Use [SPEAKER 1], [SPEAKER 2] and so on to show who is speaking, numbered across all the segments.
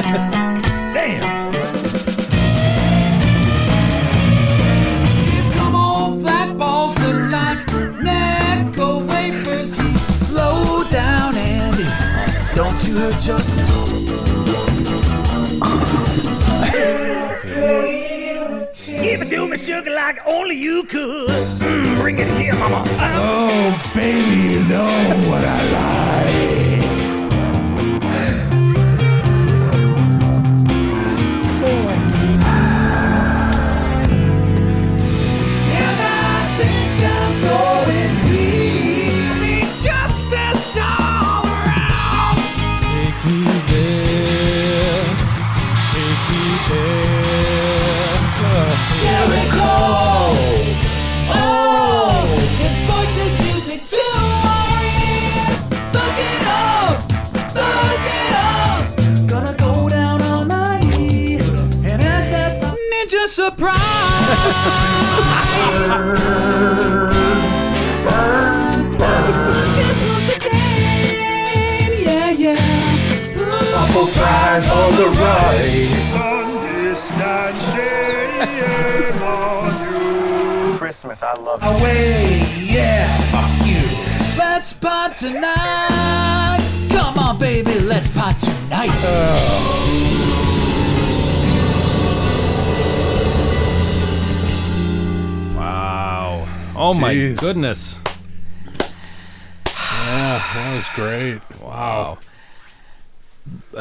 [SPEAKER 1] Damn.
[SPEAKER 2] Come on, flat balls look like Necco wafers. Slow down, Andy. Don't you hurt yourself. Give it to me, sugar, like only you could. Bring it here, mama.
[SPEAKER 1] Oh, baby, you know what I like.
[SPEAKER 2] And I think I'm going easy just as all around.
[SPEAKER 1] Take me there. Take me there.
[SPEAKER 2] Jericho! Oh! His voice is music to our ears. Look it up! Look it up! Gonna go down on my knees and ask that ninja surprise! Just was the day, yeah, yeah.
[SPEAKER 1] Apple fries on the rise.
[SPEAKER 3] Christmas, I love it.
[SPEAKER 2] Away, yeah, fuck you. Let's pot tonight. Come on, baby, let's pot tonight.
[SPEAKER 1] Wow. Oh, my
[SPEAKER 4] Jeez.
[SPEAKER 1] goodness.
[SPEAKER 4] Yeah, that was great.
[SPEAKER 1] Wow.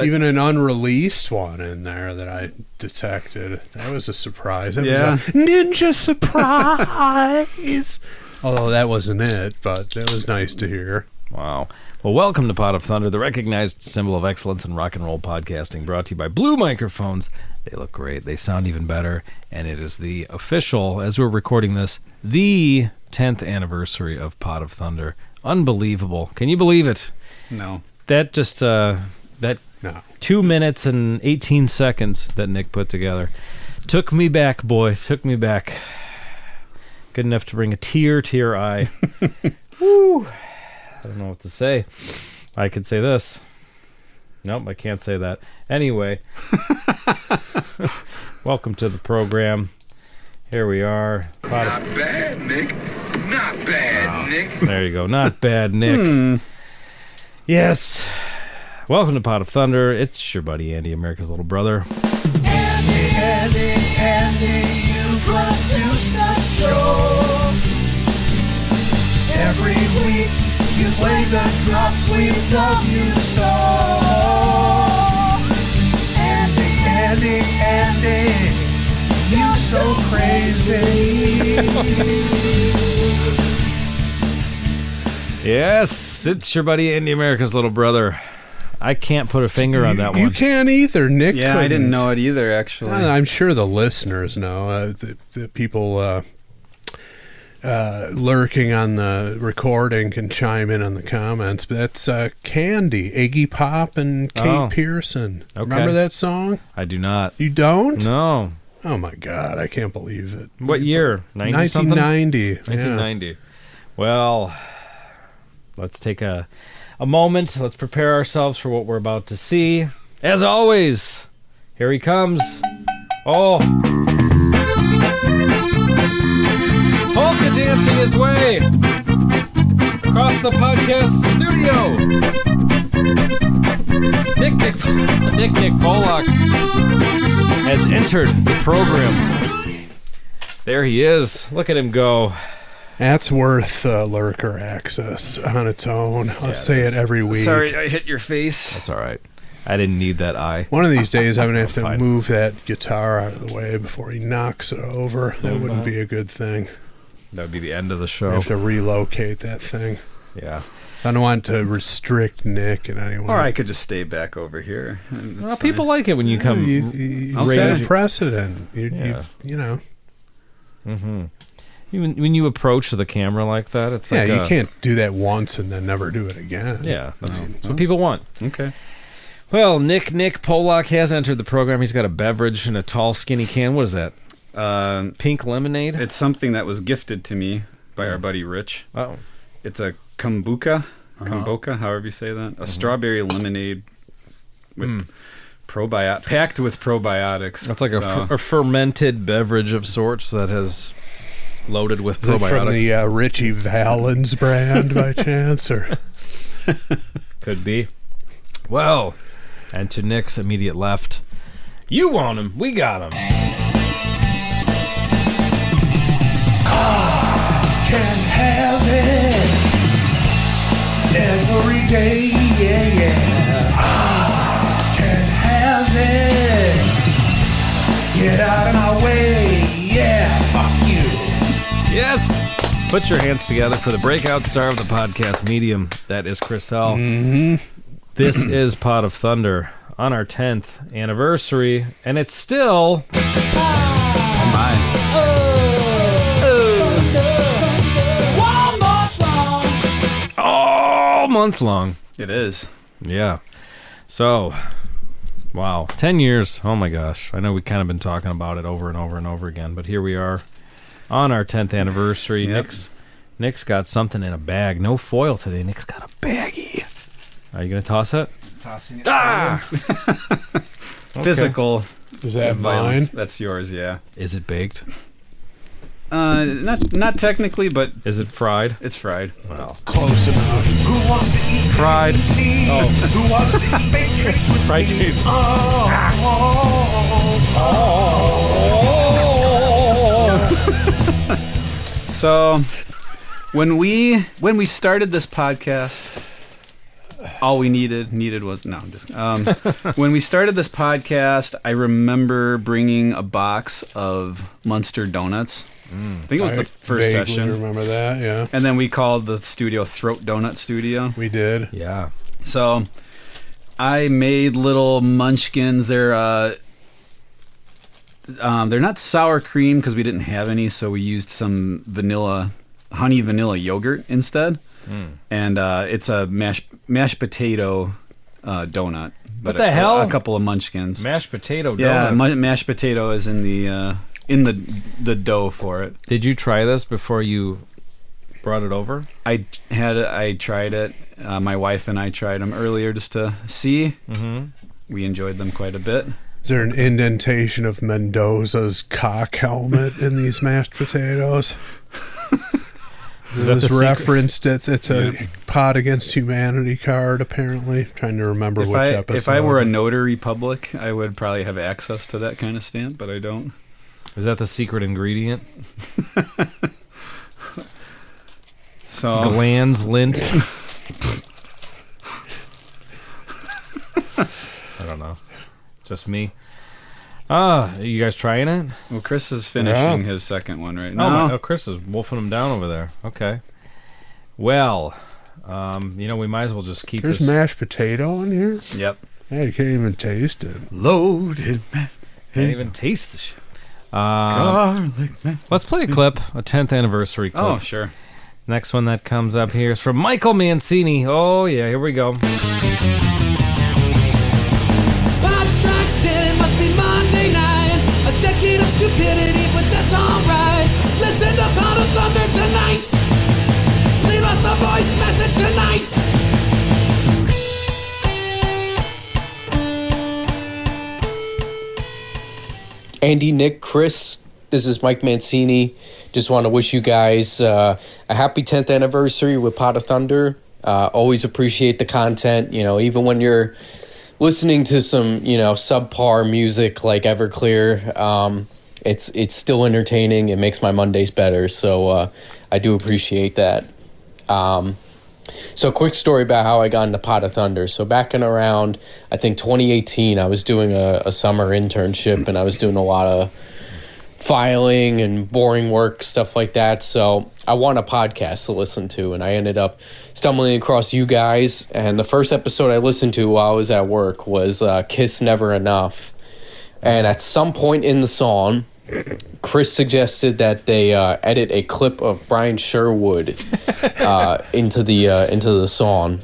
[SPEAKER 4] Even an unreleased one in there that I detected. That was a surprise. That
[SPEAKER 5] Yeah.
[SPEAKER 4] was a ninja surprise. Although that wasn't it, but that was nice to hear.
[SPEAKER 1] Wow. Well, welcome to Pot of Thunder, the recognized symbol of excellence in rock and roll podcasting, brought to you by Blue Microphones. They look great. They sound even better. And it is the official, as we're recording this, the 10th anniversary of Pot of Thunder. Unbelievable. Can you believe it?
[SPEAKER 5] No.
[SPEAKER 1] That just, that
[SPEAKER 4] No.
[SPEAKER 1] 2 minutes and 18 seconds that Nick put together took me back, boy. Took me back. Good enough to bring a tear to your eye. Woo. I don't know what to say. I could say this. Nope, I can't say that. Anyway, welcome to the program. Here we are.
[SPEAKER 6] Not bad, Nick. Not bad, Nick.
[SPEAKER 1] There you go. Not bad, Nick. Yes. Welcome to Pot of Thunder. It's your buddy Andy, America's little brother.
[SPEAKER 2] Andy, you produce the show. Every week you play the drops, we love you so. Andy, you so crazy.
[SPEAKER 1] Yes, it's your buddy Andy, America's little brother. I can't put a finger on that
[SPEAKER 4] You
[SPEAKER 1] one.
[SPEAKER 4] can't either, Nick.
[SPEAKER 5] Yeah, I didn't
[SPEAKER 4] couldn't.
[SPEAKER 5] know it either, actually.
[SPEAKER 4] I'm sure the listeners know. The people lurking on the recording can chime in on the comments. But that's Candy, Iggy Pop, and Kate
[SPEAKER 1] Oh.
[SPEAKER 4] Pearson.
[SPEAKER 1] Okay.
[SPEAKER 4] Remember that song?
[SPEAKER 1] I do not.
[SPEAKER 4] You don't?
[SPEAKER 1] No.
[SPEAKER 4] Oh, my God. I can't believe it.
[SPEAKER 1] What year? 90-something?
[SPEAKER 4] 1990.
[SPEAKER 1] 1990. Well, let's take a moment. Let's prepare ourselves for what we're about to see. As always, here he comes. Oh. Polka dancing his way across the podcast studio. Nick Polak has entered the program. There he is. Look at him go.
[SPEAKER 4] That's worth lurker access on its own. I'll say it every week.
[SPEAKER 5] Sorry, I hit your face.
[SPEAKER 1] That's all right. I didn't need that eye.
[SPEAKER 4] One of these days, I'm going to have to
[SPEAKER 1] Fine.
[SPEAKER 4] move that guitar out of the way before he knocks it over. That wouldn't be a good thing.
[SPEAKER 1] That would be the end of the
[SPEAKER 4] I
[SPEAKER 1] show.
[SPEAKER 4] have to relocate that thing.
[SPEAKER 1] Yeah.
[SPEAKER 4] I don't want to restrict Nick in any way.
[SPEAKER 5] Or I could just stay back over here. and
[SPEAKER 1] Well,
[SPEAKER 5] it's
[SPEAKER 1] people
[SPEAKER 5] fine.
[SPEAKER 1] like it when you come.
[SPEAKER 4] You
[SPEAKER 1] I'll
[SPEAKER 4] set
[SPEAKER 1] say-
[SPEAKER 4] a precedent.
[SPEAKER 1] Yeah.
[SPEAKER 4] You know.
[SPEAKER 1] Mm-hmm. When you approach the camera like that, it's
[SPEAKER 4] Yeah,
[SPEAKER 1] like
[SPEAKER 4] you can't do that once and then never do it again.
[SPEAKER 1] Yeah, that's what people want.
[SPEAKER 5] Okay.
[SPEAKER 1] Well, Nick Polak has entered the program. He's got a beverage in a tall, skinny can. What is that? Pink lemonade?
[SPEAKER 5] It's something that was gifted to me by our buddy Rich.
[SPEAKER 1] Oh.
[SPEAKER 5] It's a kombucha, however you say that. A strawberry lemonade with packed with probiotics.
[SPEAKER 1] That's like
[SPEAKER 5] So,
[SPEAKER 1] a fermented beverage of sorts that has loaded with
[SPEAKER 4] Is it
[SPEAKER 1] probiotics.
[SPEAKER 4] from the Richie Valens brand by chance? Or
[SPEAKER 1] Could be. Well, and to Nick's immediate left, you want him, we got him.
[SPEAKER 2] Can have it every day, yeah, yeah. I can have it. Get out of my way, yeah, fuck you.
[SPEAKER 1] Yes! Put your hands together for the breakout star of the podcast medium. That is Chris L. Mm-hmm. This is Pot of Thunder on our 10th anniversary, and it's still...
[SPEAKER 5] oh my.
[SPEAKER 1] all month long.
[SPEAKER 5] It is.
[SPEAKER 1] Yeah. So, wow. 10 years. Oh my gosh. I know we kind of been talking about it over and over and over again, but here we are on our 10th anniversary.
[SPEAKER 5] Yep.
[SPEAKER 1] Nick's got something in a bag. No foil today. Nick's got a baggie. Are you going to toss it?
[SPEAKER 5] Tossing it.
[SPEAKER 1] Ah!
[SPEAKER 5] Physical.
[SPEAKER 4] is that
[SPEAKER 5] violence.
[SPEAKER 4] mine?
[SPEAKER 5] That's yours, yeah.
[SPEAKER 1] Is it baked?
[SPEAKER 5] Not technically, but
[SPEAKER 1] Is it fried?
[SPEAKER 5] it's fried.
[SPEAKER 1] Well,
[SPEAKER 4] Close enough.
[SPEAKER 2] Who wants to eat
[SPEAKER 1] fried.
[SPEAKER 2] tea? Who wants to eat baked treats with
[SPEAKER 1] Fried
[SPEAKER 2] me?
[SPEAKER 1] treats.
[SPEAKER 5] So, when we started this podcast, all we needed was no. I'm just when we started this podcast, I remember bringing a box of Munster donuts. I think it was the first
[SPEAKER 4] vaguely
[SPEAKER 5] session,
[SPEAKER 4] remember that, yeah.
[SPEAKER 5] and then we called the studio Throat Donut Studio.
[SPEAKER 4] We did.
[SPEAKER 1] Yeah.
[SPEAKER 5] So I made little munchkins. They're not sour cream because we didn't have any, so we used some honey vanilla yogurt instead. And it's a mashed potato donut.
[SPEAKER 1] What the hell?
[SPEAKER 5] A couple of munchkins.
[SPEAKER 1] Mashed potato donut.
[SPEAKER 5] Yeah, mashed potato is in the dough for it.
[SPEAKER 1] Did you try this before you brought it over?
[SPEAKER 5] I tried it. My wife and I tried them earlier just to see. Mm-hmm. We enjoyed them quite a bit.
[SPEAKER 4] Is there an indentation of Mendoza's cock helmet in these mashed potatoes?
[SPEAKER 1] Is that
[SPEAKER 4] It was
[SPEAKER 1] the secret?
[SPEAKER 4] referenced. It's a Pot Against Humanity card, apparently. Trying to remember which episode.
[SPEAKER 5] If I were a notary public, I would probably have access to that kind of stamp, but I don't.
[SPEAKER 1] Is that the secret ingredient?
[SPEAKER 5] So
[SPEAKER 1] Glands lint. I don't know. Just me. Are you guys trying it?
[SPEAKER 5] well, Chris is finishing his second one right now.
[SPEAKER 1] Oh, Chris is wolfing them down over there. Okay. Well, we might as well just keep
[SPEAKER 4] There's
[SPEAKER 1] this.
[SPEAKER 4] mashed potato in here?
[SPEAKER 5] Yep.
[SPEAKER 4] Yeah, you can't even taste it.
[SPEAKER 5] Loaded
[SPEAKER 1] Can't even taste the shit.
[SPEAKER 5] garlic man.
[SPEAKER 1] Let's play a clip, a 10th anniversary clip.
[SPEAKER 5] Oh, sure.
[SPEAKER 1] Next one that comes up here is from Michael Mancini. Oh, yeah, here we go.
[SPEAKER 2] 5 strikes 10 must be Monday night. A decade of stupidity, but that's alright. Listen to Pound of Thunder tonight. Leave us a voice message tonight.
[SPEAKER 7] Andy, Nick, Chris, this is Mike Mancini. Just want to wish you guys a happy 10th anniversary with Pot of Thunder. Always appreciate the content, even when you're listening to some, subpar music like Everclear. It's still entertaining. It makes my Mondays better, so I do appreciate that. So quick story about how I got into Pot of Thunder. So back in around, I think 2018, I was doing a summer internship, and I was doing a lot of filing and boring work, stuff like that. So I want a podcast to listen to, and I ended up stumbling across you guys. And the first episode I listened to while I was at work was Kiss Never Enough. And at some point in the song, Chris suggested that they edit a clip of Brian Sherwood into the song.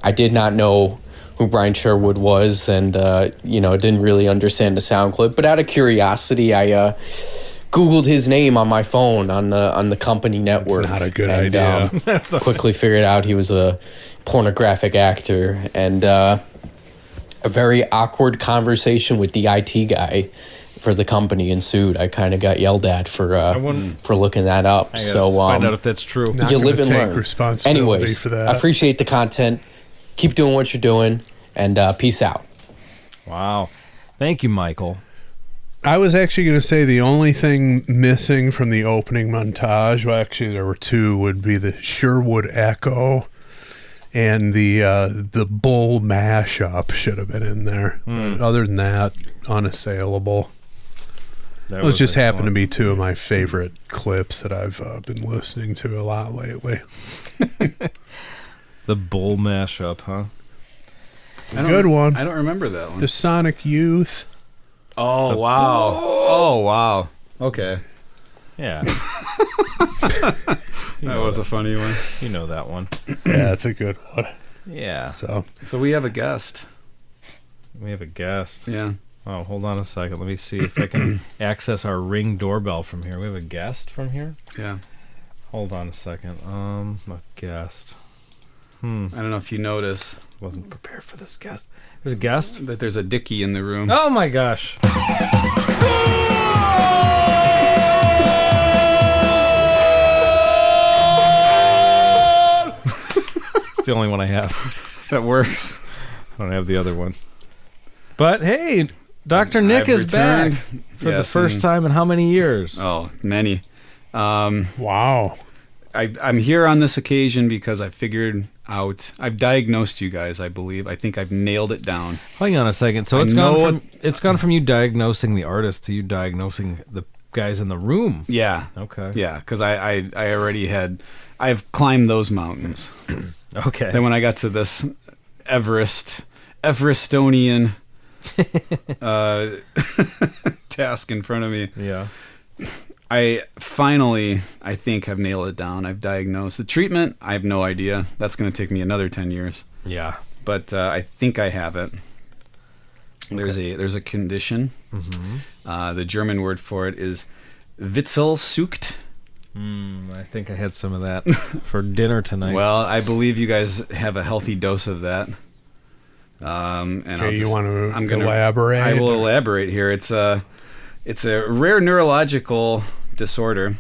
[SPEAKER 7] I did not know who Brian Sherwood was, and didn't really understand the sound clip. But out of curiosity, I Googled his name on my phone on the company network.
[SPEAKER 4] That's not a good idea.
[SPEAKER 7] Quickly figured out he was a pornographic actor, and a very awkward conversation with the IT guy for the company ensued. I kind of got yelled at for looking that up.
[SPEAKER 1] I gotta
[SPEAKER 7] So
[SPEAKER 1] find out if that's true.
[SPEAKER 4] Not
[SPEAKER 7] you
[SPEAKER 4] gonna
[SPEAKER 7] live and
[SPEAKER 4] take
[SPEAKER 7] learn.
[SPEAKER 4] responsibility
[SPEAKER 7] Anyways,
[SPEAKER 4] for that.
[SPEAKER 7] I appreciate the content. Keep doing what you're doing, and peace out.
[SPEAKER 1] Wow. Thank you, Michael.
[SPEAKER 4] I was actually going to say the only thing missing from the opening montage, well, actually there were two, would be the Sherwood Echo and the Bull mashup should have been in there. But other than that, unassailable. Those just happen to be two of my favorite clips that I've been listening to a lot lately.
[SPEAKER 1] The Bull mashup, huh?
[SPEAKER 4] Good one.
[SPEAKER 5] I don't remember that one.
[SPEAKER 4] The Sonic Youth.
[SPEAKER 5] Oh, wow. Oh, wow. Okay.
[SPEAKER 1] Yeah.
[SPEAKER 5] That was a funny one.
[SPEAKER 1] You know that one.
[SPEAKER 4] Yeah, it's a good one.
[SPEAKER 1] Yeah.
[SPEAKER 4] So
[SPEAKER 5] So we have a guest.
[SPEAKER 1] We have a guest.
[SPEAKER 5] Yeah.
[SPEAKER 1] Oh, hold on a second. Let me see if I can access our Ring doorbell from here. We have a guest from here?
[SPEAKER 5] Yeah.
[SPEAKER 1] Hold on a second. A guest.
[SPEAKER 5] I don't know if you notice
[SPEAKER 1] Wasn't prepared for this guest. There's a guest?
[SPEAKER 5] that there's a Dickie in the room.
[SPEAKER 1] Oh my gosh. It's the only one I have.
[SPEAKER 5] That works.
[SPEAKER 1] I don't have the other one. But hey, Dr. Nick
[SPEAKER 5] I've
[SPEAKER 1] is
[SPEAKER 5] returned.
[SPEAKER 1] back for the
[SPEAKER 5] Yes,
[SPEAKER 1] first
[SPEAKER 5] and-
[SPEAKER 1] time in how many years?
[SPEAKER 5] Oh, many.
[SPEAKER 4] wow.
[SPEAKER 5] I'm here on this occasion because I figured out. I've diagnosed you guys. I believe. I think I've nailed it down.
[SPEAKER 1] Hang on a second. So
[SPEAKER 5] I
[SPEAKER 1] it's
[SPEAKER 5] know
[SPEAKER 1] gone from you diagnosing the artist to you diagnosing the guys in the room.
[SPEAKER 5] Yeah.
[SPEAKER 1] Okay.
[SPEAKER 5] Yeah, because I already had. I've climbed those mountains.
[SPEAKER 1] Okay.
[SPEAKER 5] Then when I got to this Everestonian task in front of me,
[SPEAKER 1] Yeah.
[SPEAKER 5] I finally, I think, have nailed it down. I've diagnosed the treatment. I have no idea. That's going to take me another 10 years.
[SPEAKER 1] Yeah.
[SPEAKER 5] But I think I have it. There's a condition. The German word for it is Witzelsucht.
[SPEAKER 1] I think I had some of that for dinner tonight.
[SPEAKER 5] Well, I believe you guys have a healthy dose of that. And
[SPEAKER 4] Okay, you want to
[SPEAKER 5] I'm gonna
[SPEAKER 4] elaborate?
[SPEAKER 5] I will elaborate here. It's a rare neurological disorder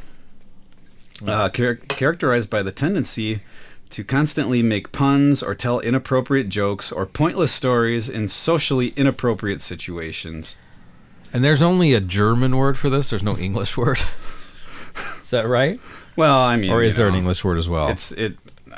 [SPEAKER 5] characterized by the tendency to constantly make puns or tell inappropriate jokes or pointless stories in socially inappropriate situations.
[SPEAKER 1] And there's only a German word for this. There's no English word. Is that right?
[SPEAKER 5] Well, I mean,
[SPEAKER 1] Or is
[SPEAKER 5] you
[SPEAKER 1] there an
[SPEAKER 5] know,
[SPEAKER 1] English word as well?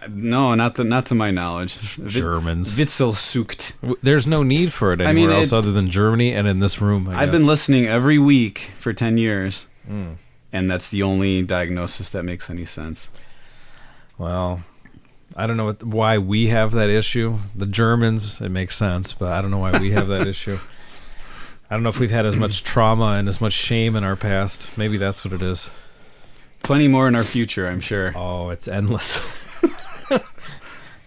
[SPEAKER 5] No, not to my knowledge.
[SPEAKER 1] Germans.
[SPEAKER 5] Witzelsucht.
[SPEAKER 1] There's no need for it
[SPEAKER 5] I
[SPEAKER 1] anywhere
[SPEAKER 5] mean,
[SPEAKER 1] else other than Germany and in this room.
[SPEAKER 5] I've been listening every week for 10 years, and that's the only diagnosis that makes any sense.
[SPEAKER 1] Well, I don't know why we have that issue. The Germans, it makes sense, but I don't know why we have that issue. I don't know if we've had as much trauma and as much shame in our past. Maybe that's what it is.
[SPEAKER 5] Plenty more in our future, I'm sure.
[SPEAKER 1] Oh, it's endless.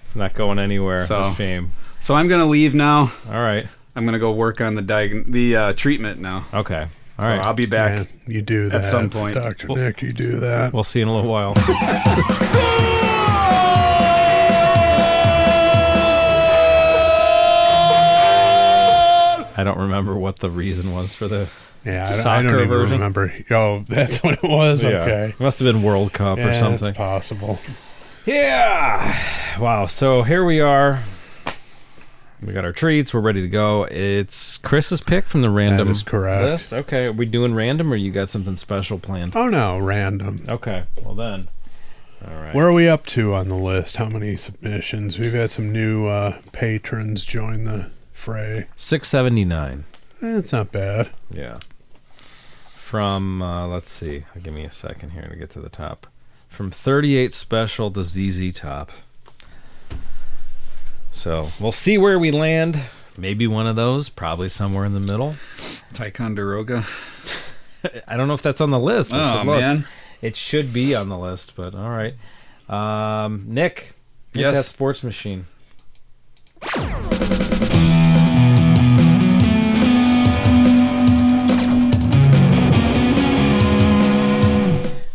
[SPEAKER 1] It's not going anywhere.
[SPEAKER 5] So-
[SPEAKER 1] The shame.
[SPEAKER 5] So I'm going to leave now.
[SPEAKER 1] All right.
[SPEAKER 5] I'm going to go work on the treatment now.
[SPEAKER 1] Okay. All
[SPEAKER 5] So
[SPEAKER 1] right.
[SPEAKER 5] I'll be back.
[SPEAKER 4] Yeah, you do that.
[SPEAKER 5] some point.
[SPEAKER 4] Dr. Nick, you do that.
[SPEAKER 1] We'll see you in a little while. I don't remember what the reason was for the
[SPEAKER 4] Yeah, I
[SPEAKER 1] soccer
[SPEAKER 4] don't even
[SPEAKER 1] version.
[SPEAKER 4] remember. Oh, that's what it was? Okay.
[SPEAKER 1] It must have been World Cup
[SPEAKER 4] Yeah,
[SPEAKER 1] or something.
[SPEAKER 4] that's possible.
[SPEAKER 1] Yeah. Wow. So here we are. We got our treats. We're ready to go. It's Chris's pick from the random
[SPEAKER 4] That is correct.
[SPEAKER 1] list. Okay. Are we doing random or you got something special planned?
[SPEAKER 4] Oh, no, random.
[SPEAKER 1] Okay. Well, then. All right.
[SPEAKER 4] Where are we up to on the list? How many submissions? We've had some new patrons join the fray.
[SPEAKER 1] 679.
[SPEAKER 4] It's not bad.
[SPEAKER 1] Yeah. From, let's see. Give me a second here to get to the top. From 38 Special to ZZ Top. So we'll see where we land. Maybe one of those. Probably somewhere in the middle.
[SPEAKER 5] Ticonderoga.
[SPEAKER 1] I don't know if that's on the list. I
[SPEAKER 5] Oh,
[SPEAKER 1] should look.
[SPEAKER 5] man.
[SPEAKER 1] It should be on the list, but all right. Nick, get
[SPEAKER 5] Yes.
[SPEAKER 1] that sports machine.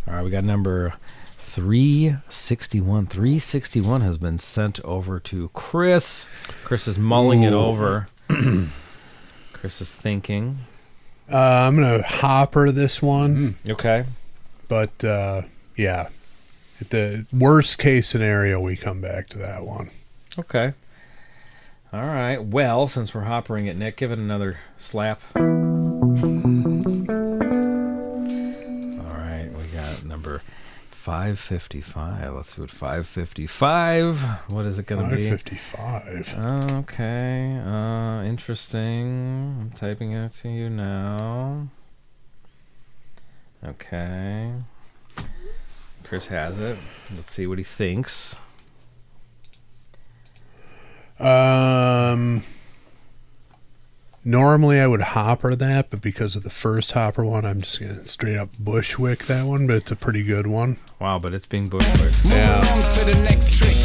[SPEAKER 1] All right, we got number 361. 361 has been sent over to Chris. Chris is mulling it over. Chris is thinking.
[SPEAKER 4] I'm going to hopper this one.
[SPEAKER 1] Okay.
[SPEAKER 4] But, yeah. At the worst case scenario, we come back to that one.
[SPEAKER 1] Okay. All right. Well, since we're hoppering it, Nick, give it another slap. All right. We got number 555. Let's see what 555. What is it going to be?
[SPEAKER 4] 555.
[SPEAKER 1] Okay. Interesting. I'm typing it to you now. Okay. Chris has it. Let's see what he thinks.
[SPEAKER 4] Normally I would hopper that, but because of the first hopper one, I'm just gonna straight up bushwick that one. But it's a pretty good one.
[SPEAKER 1] Wow, but it's being bushwicked.
[SPEAKER 4] Yeah.
[SPEAKER 6] To the next trick.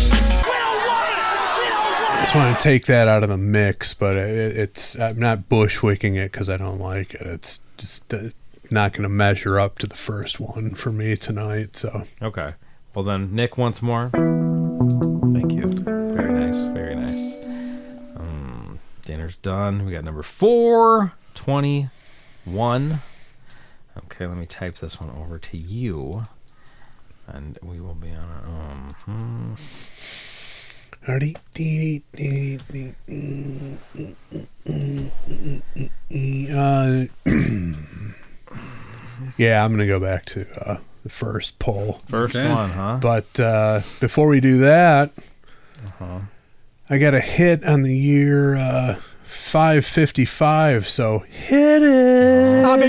[SPEAKER 4] I just want to take that out of the mix, but I'm not bushwicking it because I don't like it. It's just not going to measure up to the first one for me tonight. So
[SPEAKER 1] Okay. Well then, Nick, once more. Thank you. Very nice. Very nice. Dinner's done. We got number 421. Okay, let me type this one over to you, and we will be on our
[SPEAKER 4] yeah, I'm gonna go back to the first poll.
[SPEAKER 1] first one, huh?
[SPEAKER 4] But before we do that, I got a hit on the year 555. So hit it.
[SPEAKER 2] Time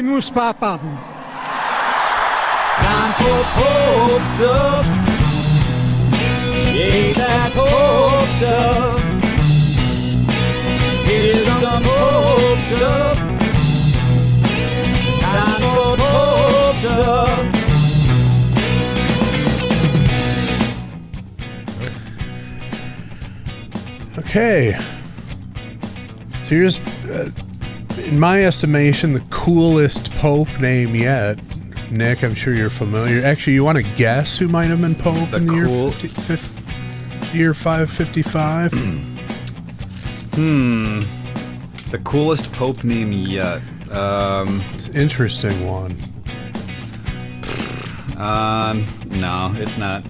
[SPEAKER 2] for Pope stuff. Yeah, that Pope stuff. Here's some Pope stuff. Time for Pope stuff.
[SPEAKER 4] Okay. So here's, in my estimation, the coolest Pope name yet. Nick, I'm sure you're familiar. Actually, you want to guess who might have been Pope in the year 555?
[SPEAKER 5] The coolest Pope name yet.
[SPEAKER 4] It's an interesting one.
[SPEAKER 5] No, it's not.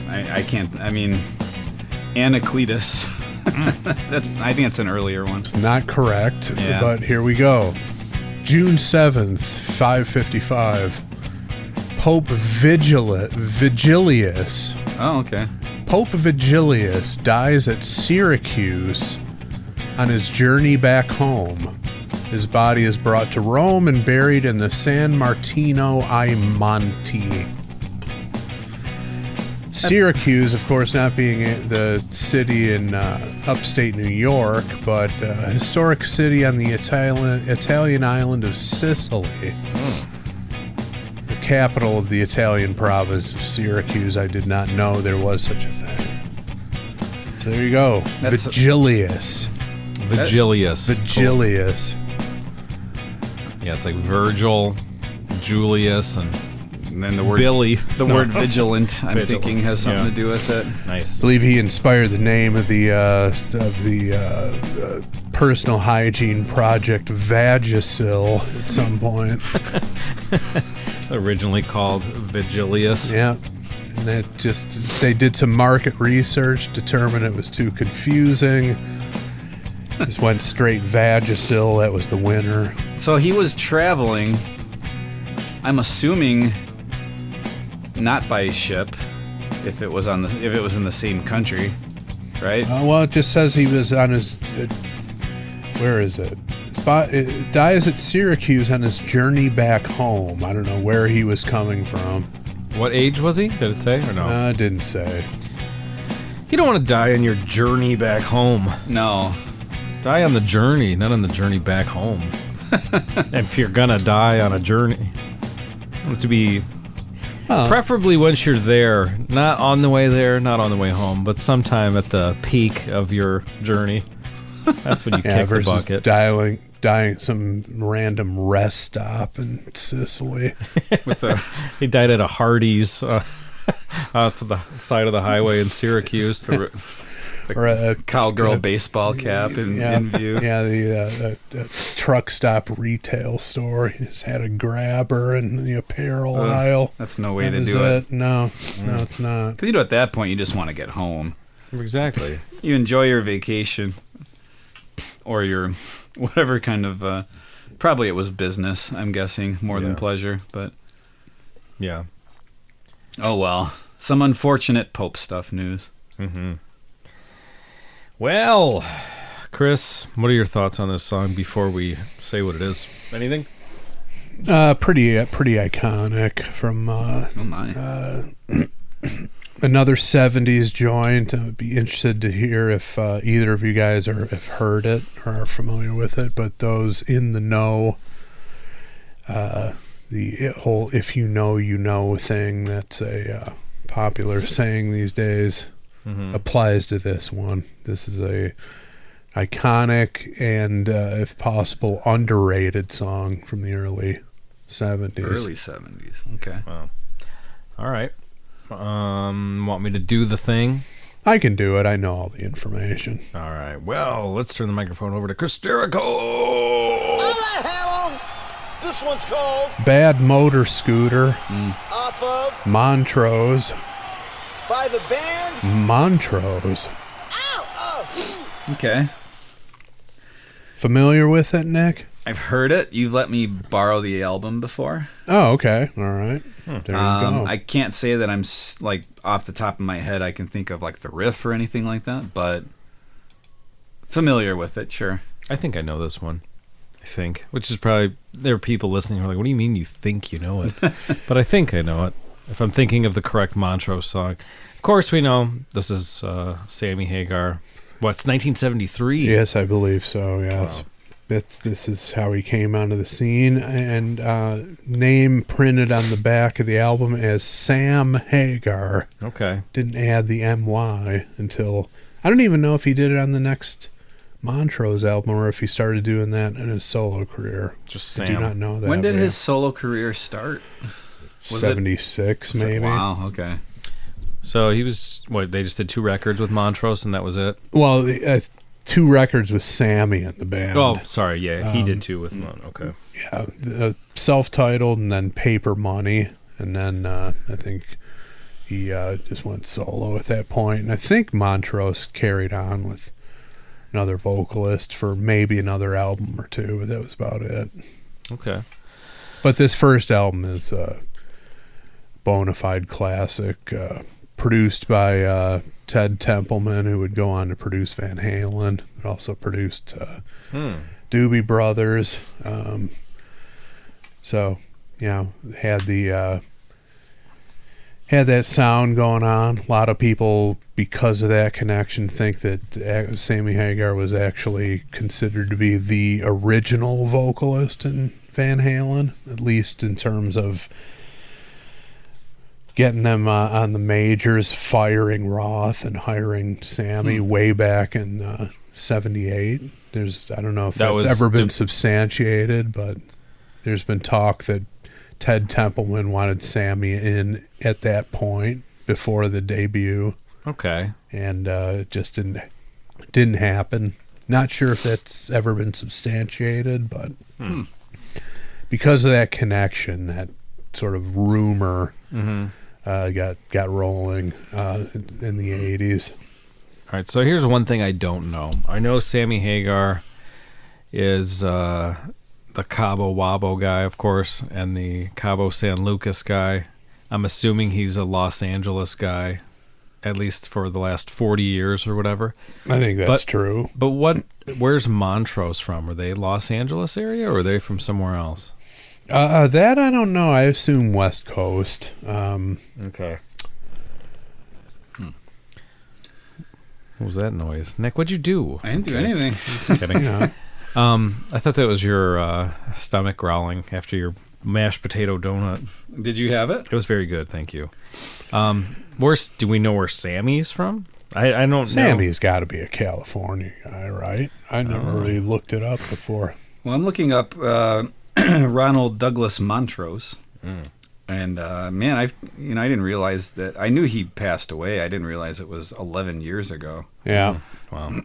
[SPEAKER 5] I can't. I mean, Anacletus. I think it's an earlier one.
[SPEAKER 4] It's not correct,
[SPEAKER 5] Yeah.
[SPEAKER 4] but here we go. June 7th, 555. Pope Vigilius.
[SPEAKER 5] Oh, okay.
[SPEAKER 4] Pope Vigilius dies at Syracuse on his journey back home. His body is brought to Rome and buried in the San Martino ai Monti. Syracuse, of course, not being the city in upstate New York, but a historic city on the Italian island of Sicily. The capital of the Italian province of Syracuse. I did not know there was such a thing. So there you go.
[SPEAKER 5] That's-
[SPEAKER 4] Vigilius. Vigilius.
[SPEAKER 1] Yeah, it's like Virgil, Julius, and
[SPEAKER 5] then the word
[SPEAKER 1] Billy.
[SPEAKER 5] The word vigilant, I'm
[SPEAKER 1] Vigilant,
[SPEAKER 5] thinking, has something
[SPEAKER 1] yeah.
[SPEAKER 5] to do with it.
[SPEAKER 1] Nice.
[SPEAKER 4] I believe he inspired the name of the personal hygiene project Vagisil at some point.
[SPEAKER 1] Originally called Vigilius.
[SPEAKER 4] Yeah. And that they did some market research, determined it was too confusing. Just went straight Vagisil. That was the winner.
[SPEAKER 5] So he was traveling, I'm assuming, not by ship, if it was in the same country, right?
[SPEAKER 4] Well, it just says he was on his. Where is it? It dies at Syracuse on his journey back home. I don't know where he was coming from.
[SPEAKER 1] What age was he? Did it say or no?
[SPEAKER 4] It didn't say.
[SPEAKER 1] You don't want to die on your journey back home.
[SPEAKER 5] No.
[SPEAKER 1] Die on the journey, not on the journey back home. If you're gonna die on a journey, you want it to be preferably once you're there, not on the way there, not on the way home, but sometime at the peak of your journey. That's when you kick the
[SPEAKER 4] versus
[SPEAKER 1] bucket.
[SPEAKER 4] dying at some random rest stop in Sicily.
[SPEAKER 1] He died at a Hardee's off the side of the highway in Syracuse.
[SPEAKER 4] or a
[SPEAKER 5] Cowgirl baseball cap in view.
[SPEAKER 4] Yeah, the truck stop retail store. He just had a grabber in the apparel aisle.
[SPEAKER 5] That's no way
[SPEAKER 4] That
[SPEAKER 5] to
[SPEAKER 4] was
[SPEAKER 5] do it.
[SPEAKER 4] No, it's not.
[SPEAKER 5] Because at that point, you just want to get home.
[SPEAKER 1] Exactly.
[SPEAKER 5] You enjoy your vacation or your whatever kind of. Probably it was business. I'm guessing more than pleasure, but
[SPEAKER 1] Yeah.
[SPEAKER 5] oh well. Some unfortunate Pope stuff news.
[SPEAKER 1] Well, Chris, what are your thoughts on this song before we say what it is? Anything?
[SPEAKER 4] Pretty iconic from
[SPEAKER 5] Oh my.
[SPEAKER 4] another 70s joint. I would be interested to hear if either of you guys have heard it or are familiar with it, but those in the know, the whole "if you know" thing, that's a popular saying these days, applies to this one. This is a iconic and, if possible, underrated song from the early 70s.
[SPEAKER 5] Early 70s. Okay.
[SPEAKER 1] Wow. All right. Want me to do the thing?
[SPEAKER 4] I can do it. I know all the information.
[SPEAKER 1] All right. Well, let's turn the microphone over to Chris Jericho.
[SPEAKER 8] All right, Hannibal. This one's called
[SPEAKER 4] Bad Motor Scooter,
[SPEAKER 8] Off of
[SPEAKER 4] Montrose.
[SPEAKER 8] by the band.
[SPEAKER 4] Montrose.
[SPEAKER 5] Okay.
[SPEAKER 4] Familiar with it, Nick?
[SPEAKER 5] I've heard it. You've let me borrow the album before.
[SPEAKER 4] Oh, okay. All right. There you go.
[SPEAKER 5] I can't say that I'm like off the top of my head I can think of like the riff or anything like that, but familiar with it, sure.
[SPEAKER 1] I think I know this one. I think, which is probably, there are people listening who are like, what do you mean you think you know it? But I think I know it, if I'm thinking of the correct Montrose song. Of course, we know this is Sammy Hagar. What's 1973?
[SPEAKER 4] Yes, I believe so, yes.
[SPEAKER 1] Wow.
[SPEAKER 4] This is how he came onto the scene, and name printed on the back of the album as Sam Hagar.
[SPEAKER 1] Okay.
[SPEAKER 4] Didn't add the MY until, I don't even know if he did it on the next Montrose album or if he started doing that in his solo career.
[SPEAKER 1] Just
[SPEAKER 4] I
[SPEAKER 1] Sam.
[SPEAKER 4] do not know that.
[SPEAKER 5] When did
[SPEAKER 4] but
[SPEAKER 5] his solo career start? Was it-
[SPEAKER 4] 76 maybe?
[SPEAKER 5] Wow, okay.
[SPEAKER 1] So he was, they just did 2 records with Montrose and that was it?
[SPEAKER 4] Well, 2 records with Sammy in the band.
[SPEAKER 1] Oh, sorry. Yeah, he did 2 with Mon. Okay.
[SPEAKER 4] Yeah, self-titled and then Paper Money, and then I think he just went solo at that point. And I think Montrose carried on with another vocalist for maybe another album or 2, but that was about it.
[SPEAKER 1] Okay.
[SPEAKER 4] But this first album is a bona fide classic, produced by Ted Templeman, who would go on to produce Van Halen. Also produced Doobie Brothers. So, had that sound going on. A lot of people, because of that connection, think that Sammy Hagar was actually considered to be the original vocalist in Van Halen, at least in terms of getting them on the majors, firing Roth and hiring Sammy way back in 78. I don't know if that's ever been substantiated, but there's been talk that Ted Templeman wanted Sammy in at that point before the debut.
[SPEAKER 1] Okay.
[SPEAKER 4] And it just didn't happen. Not sure if that's ever been substantiated, but because of that connection, that sort of rumor got rolling in the 80s.
[SPEAKER 1] All right, so here's one thing I don't know. I know Sammy Hagar is the Cabo Wabo guy, of course, and the Cabo San Lucas guy. I'm assuming he's a Los Angeles guy, at least for the last 40 years or whatever.
[SPEAKER 4] I think that's true.
[SPEAKER 1] But where's Montrose from? Are they Los Angeles area or are they from somewhere else?
[SPEAKER 4] That I don't know. I assume West Coast.
[SPEAKER 1] Okay. What was that noise? Nick, what'd you do?
[SPEAKER 5] I didn't do anything.
[SPEAKER 1] Kidding. I thought that was your stomach growling after your mashed potato donut.
[SPEAKER 5] Did you have it?
[SPEAKER 1] It was very good, thank you. Do we know where Sammy's from? I don't know.
[SPEAKER 4] Sammy's got to be a California guy, right? I never really looked it up before.
[SPEAKER 5] Well, I'm looking up Ronald Douglas Montrose. And man, I didn't realize that. I knew he passed away. I didn't realize it was 11 years ago.
[SPEAKER 4] Yeah.
[SPEAKER 1] Wow.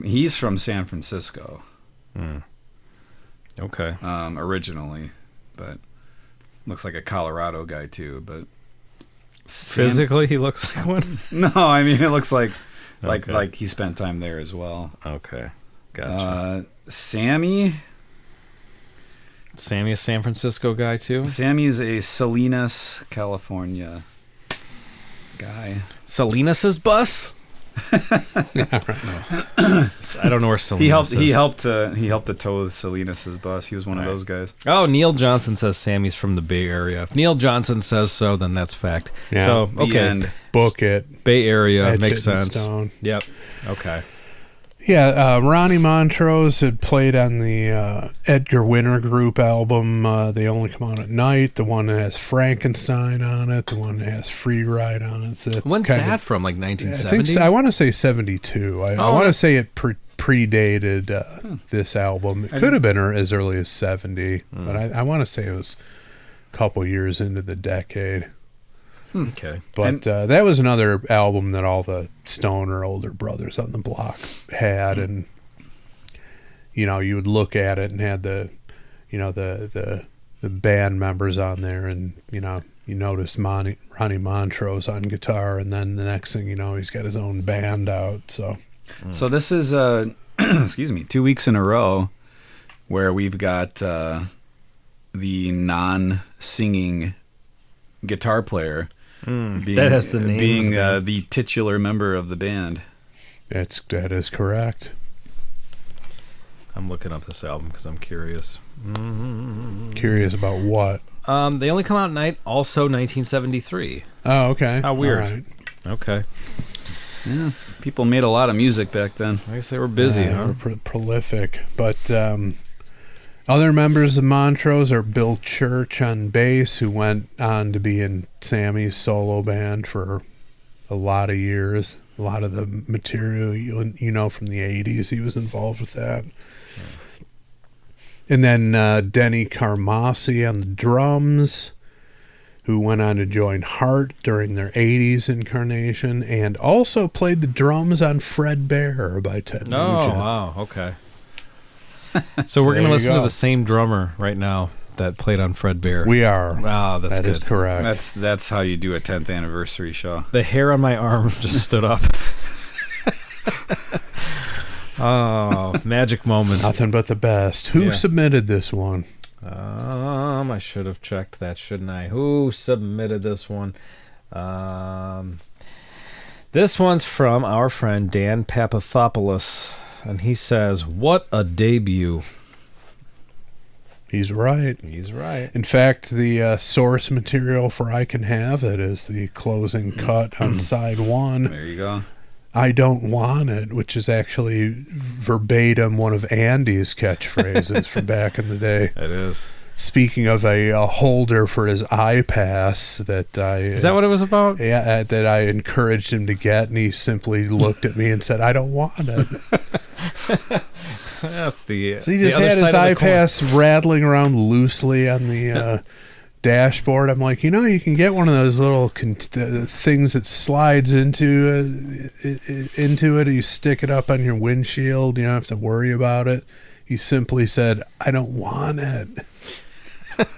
[SPEAKER 5] He's from San Francisco.
[SPEAKER 1] Okay.
[SPEAKER 5] Originally, but looks like a Colorado guy too. But
[SPEAKER 1] Physically, he looks like one.
[SPEAKER 5] no, I mean it looks like
[SPEAKER 1] Okay.
[SPEAKER 5] like he spent time there as well.
[SPEAKER 1] Okay. Gotcha.
[SPEAKER 5] Sammy
[SPEAKER 1] Sammy, a San Francisco guy too.
[SPEAKER 5] Sammy is a Salinas, California guy.
[SPEAKER 1] Salinas' bus. I don't know where Salinas
[SPEAKER 5] He
[SPEAKER 1] is.
[SPEAKER 5] helped to tow Salinas' bus. He was one of those guys.
[SPEAKER 1] Oh, Neil Johnson says Sammy's from the Bay Area. If Neil Johnson says so, then that's fact.
[SPEAKER 4] Yeah.
[SPEAKER 1] So,
[SPEAKER 5] The
[SPEAKER 1] okay.
[SPEAKER 5] end.
[SPEAKER 4] Book it.
[SPEAKER 1] Bay Area
[SPEAKER 4] Etch
[SPEAKER 1] makes
[SPEAKER 4] it in
[SPEAKER 1] sense.
[SPEAKER 4] stone.
[SPEAKER 1] Yep. Okay.
[SPEAKER 4] Yeah, Ronnie Montrose had played on the Edgar Winter Group album, They Only Come Out at Night, the one that has Frankenstein on it, the one that has Free Ride on it. So it's
[SPEAKER 1] When's
[SPEAKER 4] kind
[SPEAKER 1] that
[SPEAKER 4] of,
[SPEAKER 1] from? Like
[SPEAKER 4] I
[SPEAKER 1] 1970?
[SPEAKER 4] think I want to say 72. I want to say it predated this album. It could have been as early as 70, but I want to say it was a couple years into the decade.
[SPEAKER 1] Okay.
[SPEAKER 4] But that was another album that all the stoner older brothers on the block had, and you would look at it and had the band members on there, and you notice Ronnie Montrose on guitar, and then the next thing you know, he's got his own band out. So
[SPEAKER 5] this is excuse me, 2 weeks in a row where we've got the non-singing guitar player being,
[SPEAKER 1] that has the name
[SPEAKER 5] being
[SPEAKER 1] of the band.
[SPEAKER 5] the titular member of the band.
[SPEAKER 4] that is correct.
[SPEAKER 1] I'm looking up this album because I'm curious.
[SPEAKER 4] Curious about what?
[SPEAKER 1] They Only Come Out at Night, also 1973.
[SPEAKER 4] Oh, okay.
[SPEAKER 1] How weird.
[SPEAKER 4] All right.
[SPEAKER 1] Okay.
[SPEAKER 5] Yeah, people made a lot of music back then.
[SPEAKER 1] I guess they were busy,
[SPEAKER 4] They
[SPEAKER 1] huh?
[SPEAKER 4] were prolific. But other members of Montrose are Bill Church on bass, who went on to be in Sammy's solo band for a lot of years. A lot of the material from the 80s, he was involved with that. And then Denny Carmassi on the drums, who went on to join Heart during their 80s incarnation, and also played the drums on Fred Bear by Ted Nugent.
[SPEAKER 1] Oh, wow. Okay. So we're going to
[SPEAKER 4] There you
[SPEAKER 1] listen to
[SPEAKER 4] go.
[SPEAKER 1] the same drummer right now that played on Fred Bear.
[SPEAKER 4] We are.
[SPEAKER 1] Wow, that's
[SPEAKER 4] That
[SPEAKER 1] good.
[SPEAKER 4] is correct.
[SPEAKER 5] That's how you do a 10th anniversary show.
[SPEAKER 1] The hair on my arm just stood up. Oh, magic moment.
[SPEAKER 4] Nothing but the best. Who
[SPEAKER 1] Yeah.
[SPEAKER 4] submitted this one?
[SPEAKER 1] I should have checked that, shouldn't I? Who submitted this one? This one's from our friend Dan Papathopoulos, and he says, "What a debut!"
[SPEAKER 4] He's right.
[SPEAKER 1] He's right.
[SPEAKER 4] In fact, the source material for I Can Have It is the closing cut on side one.
[SPEAKER 5] There you go.
[SPEAKER 4] I Don't Want It, which is actually verbatim one of Andy's catchphrases from back in the day.
[SPEAKER 1] It is.
[SPEAKER 4] Speaking of a holder for his iPass that
[SPEAKER 1] Is that what it was about?
[SPEAKER 4] Yeah, that I encouraged him to get, and he simply looked at me and said, "I don't want it."
[SPEAKER 1] That's the.
[SPEAKER 4] So he
[SPEAKER 1] the
[SPEAKER 4] just
[SPEAKER 1] other
[SPEAKER 4] had his
[SPEAKER 1] side of the coin.
[SPEAKER 4] iPass rattling around loosely on the dashboard. I'm like, you can get one of those little things that slides into it. You stick it up on your windshield. You don't have to worry about it. He simply said, "I don't want it."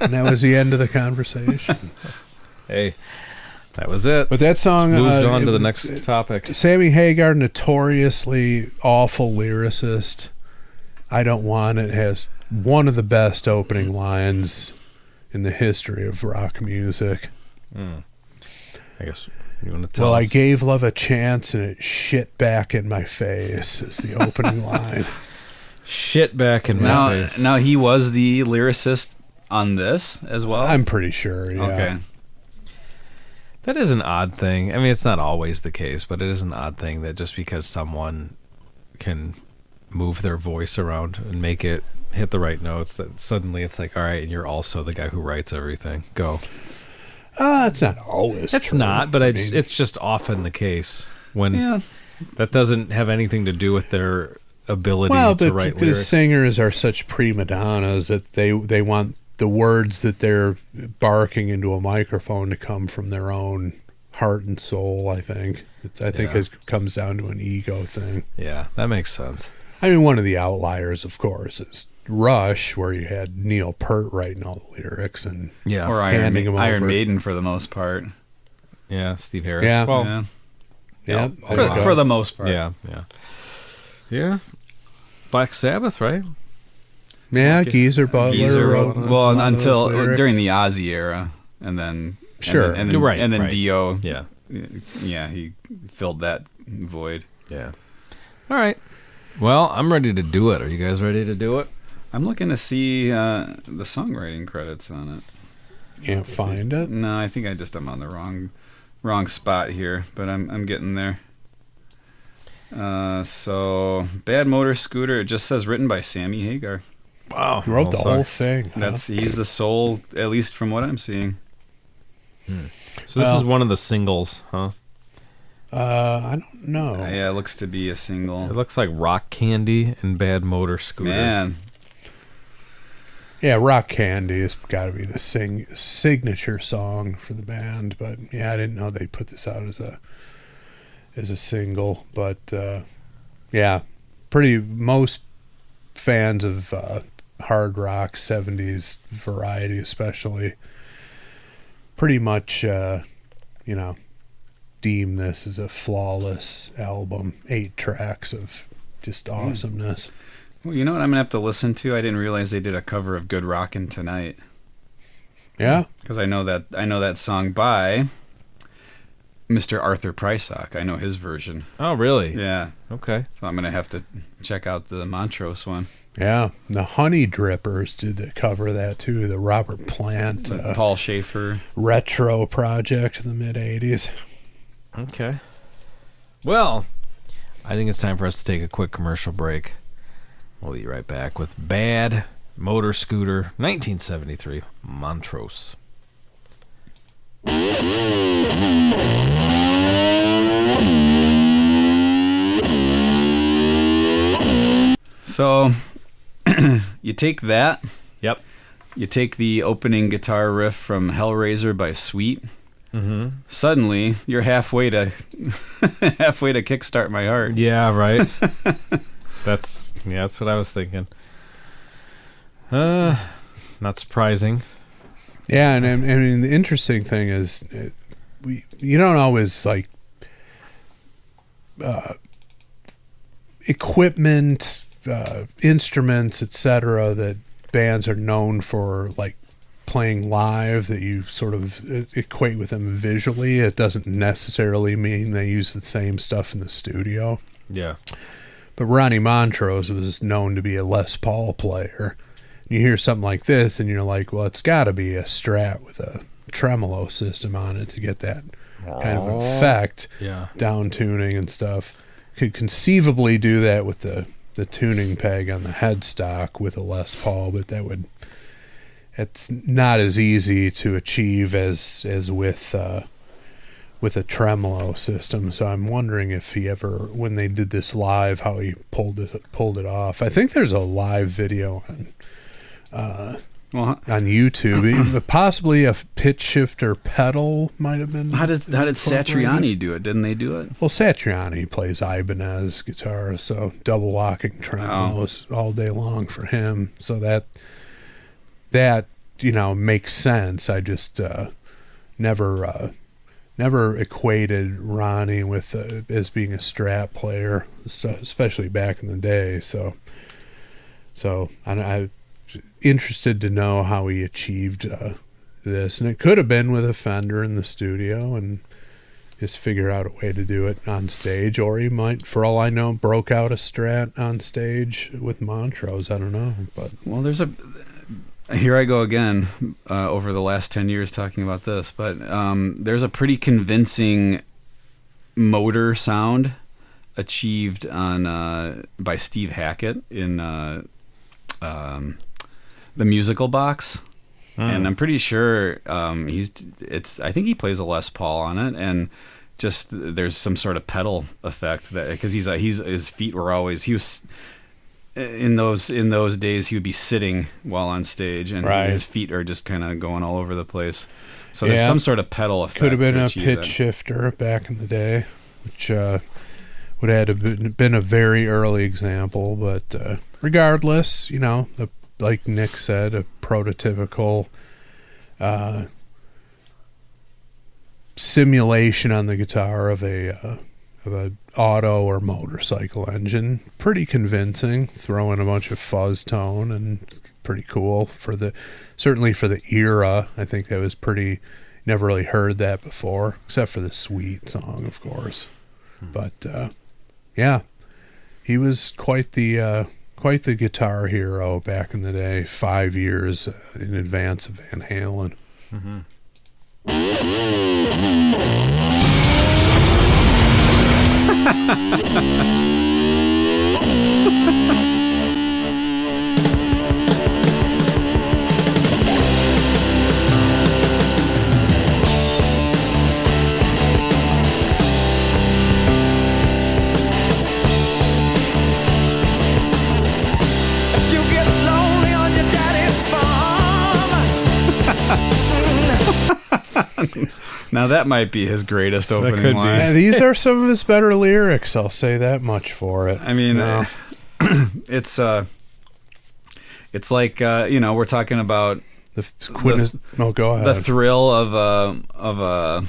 [SPEAKER 4] And that was the end of the conversation.
[SPEAKER 1] Hey, that was it.
[SPEAKER 4] But that song
[SPEAKER 1] Moved on to the next topic.
[SPEAKER 4] Sammy Hagar, notoriously awful lyricist. I Don't Want It has one of the best opening lines in the history of rock music.
[SPEAKER 1] I guess you want to tell
[SPEAKER 4] Well,
[SPEAKER 1] us.
[SPEAKER 4] I gave love a chance and it shit back in my face is the opening line.
[SPEAKER 1] Shit back in my
[SPEAKER 5] Now,
[SPEAKER 1] face.
[SPEAKER 5] now he was the lyricist on this as well.
[SPEAKER 4] I'm pretty sure, yeah.
[SPEAKER 5] Okay.
[SPEAKER 1] That is an odd thing. I mean, it's not always the case, but it is an odd thing that just because someone can move their voice around and make it hit the right notes, that suddenly it's like, all right, and you're also the guy who writes everything. Go.
[SPEAKER 4] It's not always
[SPEAKER 1] It's
[SPEAKER 4] true.
[SPEAKER 1] not, but
[SPEAKER 4] I mean,
[SPEAKER 1] it's just often the case when
[SPEAKER 5] Yeah.
[SPEAKER 1] that doesn't have anything to do with their ability
[SPEAKER 4] well,
[SPEAKER 1] to
[SPEAKER 4] the
[SPEAKER 1] write lyrics.
[SPEAKER 4] singers are such prima donnas that they want the words that they're barking into a microphone to come from their own heart and soul. I think it comes down to an ego thing.
[SPEAKER 1] Yeah, that makes sense.
[SPEAKER 4] I mean, one of the outliers, of course, is Rush, where you had Neil Peart writing all the lyrics and
[SPEAKER 1] Yeah.
[SPEAKER 5] Or
[SPEAKER 4] handing them
[SPEAKER 5] Iron
[SPEAKER 4] over.
[SPEAKER 5] Maiden for the most part.
[SPEAKER 1] Yeah, Steve Harris.
[SPEAKER 4] Yeah.
[SPEAKER 1] Well,
[SPEAKER 5] Yeah.
[SPEAKER 4] Yeah,
[SPEAKER 1] Oh,
[SPEAKER 4] there you go.
[SPEAKER 5] For the most part.
[SPEAKER 1] yeah. Yeah. Black Sabbath, right?
[SPEAKER 4] Yeah, Geezer Butler.
[SPEAKER 5] Geezer
[SPEAKER 4] wrote
[SPEAKER 5] wrote,
[SPEAKER 4] a
[SPEAKER 5] well,
[SPEAKER 4] lot of
[SPEAKER 5] until
[SPEAKER 4] those lyrics.
[SPEAKER 5] during the Ozzy era, and then
[SPEAKER 4] Sure.
[SPEAKER 5] and then,
[SPEAKER 1] Right,
[SPEAKER 5] and then
[SPEAKER 1] right.
[SPEAKER 5] Dio,
[SPEAKER 1] Yeah.
[SPEAKER 5] yeah, he filled that void.
[SPEAKER 1] Yeah. All right. Well, I'm ready to do it. Are you guys ready to do it?
[SPEAKER 5] I'm looking to see the songwriting credits on it.
[SPEAKER 4] Can't find it.
[SPEAKER 5] No, I think I just am on the wrong spot here, but I'm getting there. So Bad Motor Scooter, it just says written by Sammy Hagar.
[SPEAKER 1] Wow.
[SPEAKER 4] He wrote the
[SPEAKER 1] sorry.
[SPEAKER 4] whole thing. huh?
[SPEAKER 5] He's the soul, at least from what I'm seeing.
[SPEAKER 1] So this is one of the singles, huh?
[SPEAKER 4] I don't know.
[SPEAKER 5] Yeah, it looks to be a
[SPEAKER 1] It
[SPEAKER 5] single.
[SPEAKER 1] looks like Rock Candy and Bad Motor Scooter.
[SPEAKER 5] Man,
[SPEAKER 4] Yeah, Rock Candy has got to be the signature song for the band. But yeah, I didn't know they put this out as a single. But yeah, most fans of hard rock, 70s variety especially, pretty much deem this as a flawless album. 8 tracks of just awesomeness.
[SPEAKER 5] well, you know what I'm gonna have to listen to? I didn't realize they did a cover of "Good Rockin' Tonight"
[SPEAKER 4] Yeah.
[SPEAKER 5] because I know that song by Mr. Arthur Prysock. I know his version.
[SPEAKER 1] Oh, really?
[SPEAKER 5] Yeah,
[SPEAKER 1] Okay.
[SPEAKER 5] so I'm gonna have to check out the Montrose one.
[SPEAKER 4] Yeah, the Honey Drippers did the cover of that too. The Robert Plant
[SPEAKER 5] Paul Schaefer.
[SPEAKER 4] retro project in the mid '80s.
[SPEAKER 1] Okay. Well, I think it's time for us to take a quick commercial break. We'll be right back with Bad Motor Scooter, 1973, Montrose.
[SPEAKER 5] So you take that.
[SPEAKER 1] Yep.
[SPEAKER 5] You take the opening guitar riff from Hellraiser by Sweet.
[SPEAKER 1] Mm-hmm.
[SPEAKER 5] Suddenly, you're halfway to Kickstart My Heart.
[SPEAKER 1] Yeah, right. That's what I was thinking. Not surprising.
[SPEAKER 4] Yeah, and I mean the interesting thing is, you don't always like equipment, instruments, etc. that bands are known for, like playing live, that you sort of equate with them visually. It doesn't necessarily mean they use the same stuff in the studio.
[SPEAKER 1] Yeah.
[SPEAKER 4] But Ronnie Montrose was known to be a Les Paul player. You hear something like this, and you're like, well, it's got to be a Strat with a tremolo system on it to get that kind of effect,
[SPEAKER 1] Yeah.
[SPEAKER 4] down tuning and stuff. Could conceivably do that with the tuning peg on the headstock with a Les Paul, but it's not as easy to achieve as with a tremolo system. So I'm wondering if he ever, when they did this live, how he pulled it off. I think there's a live video
[SPEAKER 5] Well,
[SPEAKER 4] on YouTube. Possibly a pitch shifter pedal might have been.
[SPEAKER 5] how did Satriani do it? Didn't they do it?
[SPEAKER 4] Well, Satriani plays Ibanez guitar, so double locking tremolos all day long for him. So that makes sense. I just never equated Ronnie with as being a Strat player, especially back in the day. So I'm interested to know how he achieved this, and it could have been with a Fender in the studio and just figure out a way to do it on stage, or he might, for all I know, broke out a Strat on stage with Montrose. I don't know, but
[SPEAKER 5] Well, here I go again over the last 10 years talking about this, but there's a pretty convincing motor sound achieved on by Steve Hackett in the Musical Box. And I'm pretty sure I think he plays a Les Paul on it, and just there's some sort of pedal effect that, because his feet were always, in those days he would be sitting while on stage, and
[SPEAKER 4] Right.
[SPEAKER 5] his feet are just kind of going all over the place. So there's
[SPEAKER 4] Yeah.
[SPEAKER 5] some sort of pedal effect.
[SPEAKER 4] Could have been
[SPEAKER 5] to
[SPEAKER 4] a
[SPEAKER 5] achieve
[SPEAKER 4] pitch
[SPEAKER 5] that.
[SPEAKER 4] shifter back in the day, which would have been a very early example. But regardless, like Nick said, a prototypical simulation on the guitar of a auto or motorcycle engine. Pretty convincing. Throw in a bunch of fuzz tone and pretty cool certainly for the era. I think that was pretty. Never really heard that before, except for the Sweet song, of course. But yeah, he was quite the guitar hero back in the day. 5 years in advance of Van Halen.
[SPEAKER 1] Mm-hmm.
[SPEAKER 2] If you get lonely on your daddy's farm.
[SPEAKER 5] Now that might be his greatest opening
[SPEAKER 1] could be.
[SPEAKER 5] line.
[SPEAKER 4] Yeah, these are some of his better lyrics. I'll say that much for it.
[SPEAKER 5] I mean,
[SPEAKER 4] No.
[SPEAKER 5] it's like we're talking about
[SPEAKER 4] Go ahead.
[SPEAKER 5] the thrill of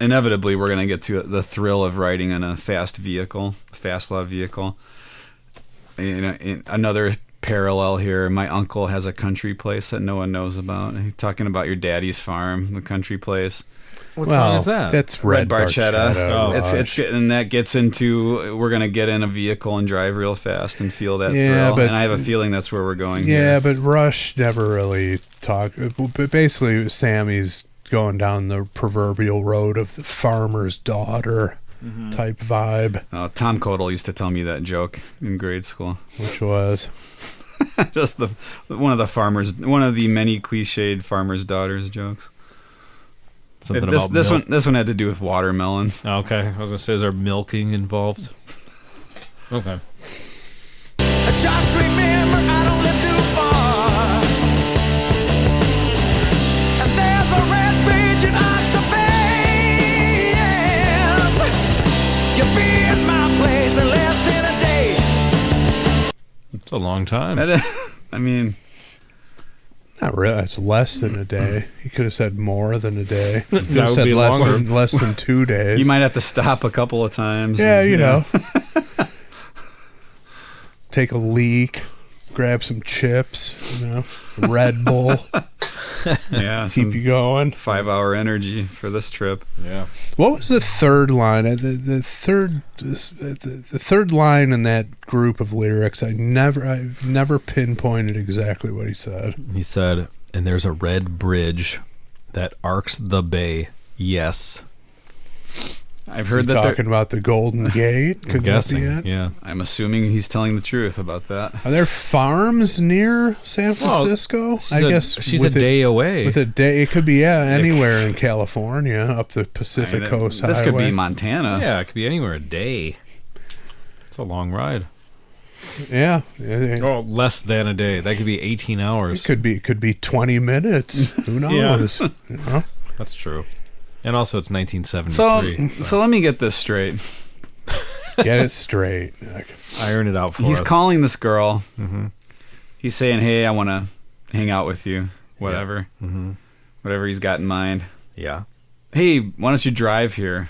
[SPEAKER 5] inevitably we're gonna get to the thrill of riding in a fast law vehicle. In another parallel here, my uncle has a country place that no one knows about. He's talking about your daddy's farm, the country place.
[SPEAKER 1] What song is that?
[SPEAKER 4] That's
[SPEAKER 5] Red
[SPEAKER 4] Red
[SPEAKER 5] Barchetta.
[SPEAKER 1] Oh.
[SPEAKER 5] It's and that gets into we're gonna get in a vehicle and drive real fast and feel that
[SPEAKER 4] Yeah,
[SPEAKER 5] thrill.
[SPEAKER 4] but-
[SPEAKER 5] And I have a feeling that's where we're going.
[SPEAKER 4] Yeah,
[SPEAKER 5] here.
[SPEAKER 4] but Rush never really talked. But basically, Sammy's going down the proverbial road of the farmer's daughter type vibe,
[SPEAKER 5] Tom Codle used to tell me that joke in grade school.
[SPEAKER 4] which was
[SPEAKER 5] Just one of the many cliched farmer's daughters jokes.
[SPEAKER 1] Something
[SPEAKER 5] This
[SPEAKER 1] about milk.
[SPEAKER 5] one had to do with watermelons.
[SPEAKER 1] Oh, okay, I was gonna say, is there milking involved? Okay.
[SPEAKER 2] Just remember, I don't live too far. And there's a red bridge in Oxford Bay. Yes. You'll be in my place in less than a day.
[SPEAKER 1] It's a long time.
[SPEAKER 5] I mean,
[SPEAKER 4] not really. It's less than a day. He could have said more than a day. He could
[SPEAKER 1] That
[SPEAKER 4] have
[SPEAKER 1] would
[SPEAKER 4] said
[SPEAKER 1] be longer.
[SPEAKER 4] less than 2 days.
[SPEAKER 5] you might have to stop a couple of times.
[SPEAKER 4] Yeah,
[SPEAKER 5] and,
[SPEAKER 4] you know. Take a leak, grab some chips, Red Bull,
[SPEAKER 5] Yeah,
[SPEAKER 4] keep you going.
[SPEAKER 5] 5-hour energy for this trip.
[SPEAKER 1] Yeah.
[SPEAKER 4] What was the third line? The third line in that group of lyrics, I've never pinpointed exactly what he said.
[SPEAKER 1] He said, "And there's a red bridge that arcs the bay." Yes.
[SPEAKER 5] I've
[SPEAKER 4] Is
[SPEAKER 5] heard
[SPEAKER 4] he
[SPEAKER 5] that.
[SPEAKER 4] talking about the Golden Gate?
[SPEAKER 1] I'm
[SPEAKER 4] Could that be
[SPEAKER 1] guessing.
[SPEAKER 4] it?
[SPEAKER 1] Yeah.
[SPEAKER 5] I'm assuming he's telling the truth about that.
[SPEAKER 4] Are there farms near San Francisco?
[SPEAKER 1] She's a
[SPEAKER 4] with it-
[SPEAKER 1] day away.
[SPEAKER 4] With a day, it could be anywhere in California, up the Pacific Coast
[SPEAKER 5] This
[SPEAKER 4] Highway.
[SPEAKER 5] could be Montana.
[SPEAKER 1] Yeah, it could be anywhere a day. It's a long ride.
[SPEAKER 4] Yeah,
[SPEAKER 1] Oh, less than a day. That could be 18 hours.
[SPEAKER 4] it could be 20 minutes. Who knows?
[SPEAKER 1] That's true. And also, it's 1973.
[SPEAKER 5] So let me get this straight.
[SPEAKER 4] Get it straight, Nick.
[SPEAKER 1] Iron it out for
[SPEAKER 5] He's
[SPEAKER 1] us.
[SPEAKER 5] calling this girl.
[SPEAKER 1] Mm-hmm.
[SPEAKER 5] He's saying, "Hey, I want to hang out with you." Whatever.
[SPEAKER 1] Mm-hmm.
[SPEAKER 5] Whatever he's got in mind.
[SPEAKER 1] Yeah.
[SPEAKER 5] Hey, why don't you drive here?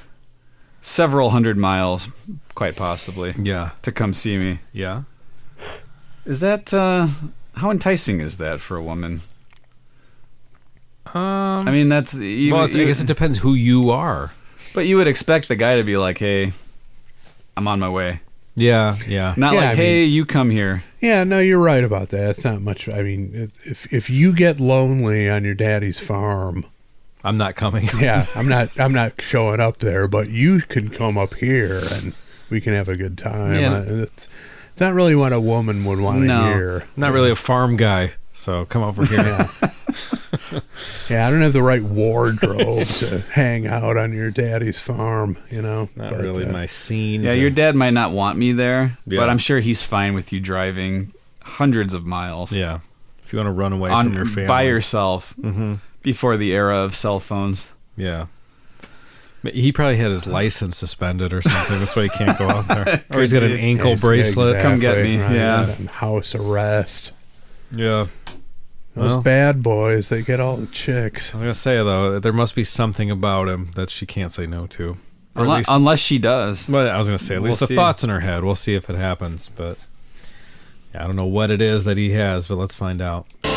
[SPEAKER 5] Several hundred miles, quite possibly,
[SPEAKER 1] Yeah.
[SPEAKER 5] to come see me.
[SPEAKER 1] Yeah.
[SPEAKER 5] Is that how enticing is that for a woman? I mean, that's
[SPEAKER 1] Well, I guess it depends who you are.
[SPEAKER 5] But you would expect the guy to be like, "Hey, I'm on my way."
[SPEAKER 1] Yeah. Yeah.
[SPEAKER 5] Not
[SPEAKER 4] Yeah,
[SPEAKER 5] like,
[SPEAKER 4] I
[SPEAKER 5] "Hey, you come here."
[SPEAKER 4] Yeah, no, you're right about that. It's not much. I mean, if you get lonely on your daddy's farm,
[SPEAKER 1] I'm not coming.
[SPEAKER 4] yeah, I'm not showing up there, but you can come up here and we can have a good time.
[SPEAKER 1] Yeah.
[SPEAKER 4] It's not really what a woman would want to
[SPEAKER 5] No.
[SPEAKER 4] hear.
[SPEAKER 1] Not really a farm guy. So come over here.
[SPEAKER 4] Yeah, I don't have the right wardrobe to hang out on your daddy's farm, you know.
[SPEAKER 1] Not really my scene.
[SPEAKER 5] Yeah, your dad might not want me there,
[SPEAKER 1] Yeah.
[SPEAKER 5] but I'm sure he's fine with you driving hundreds of miles.
[SPEAKER 1] Yeah. If you want to run away from your family.
[SPEAKER 5] By yourself before the era of cell phones.
[SPEAKER 1] Yeah. He probably had his license suspended or something. That's why he can't go out there. Or he's got an ankle bracelet.
[SPEAKER 5] Come get me.
[SPEAKER 4] Right,
[SPEAKER 5] Yeah.
[SPEAKER 4] and house arrest.
[SPEAKER 1] Yeah.
[SPEAKER 4] Those
[SPEAKER 1] Well,
[SPEAKER 4] bad boys, they get all the chicks.
[SPEAKER 1] I was going to say, though, there must be something about him that she can't say no to. Or at least,
[SPEAKER 5] Unless she does.
[SPEAKER 1] well, I was going to say, at least
[SPEAKER 5] We'll
[SPEAKER 1] the
[SPEAKER 5] see.
[SPEAKER 1] thoughts in her head. We'll see if it happens. But yeah, I don't know what it is that he has, but let's find out.
[SPEAKER 2] So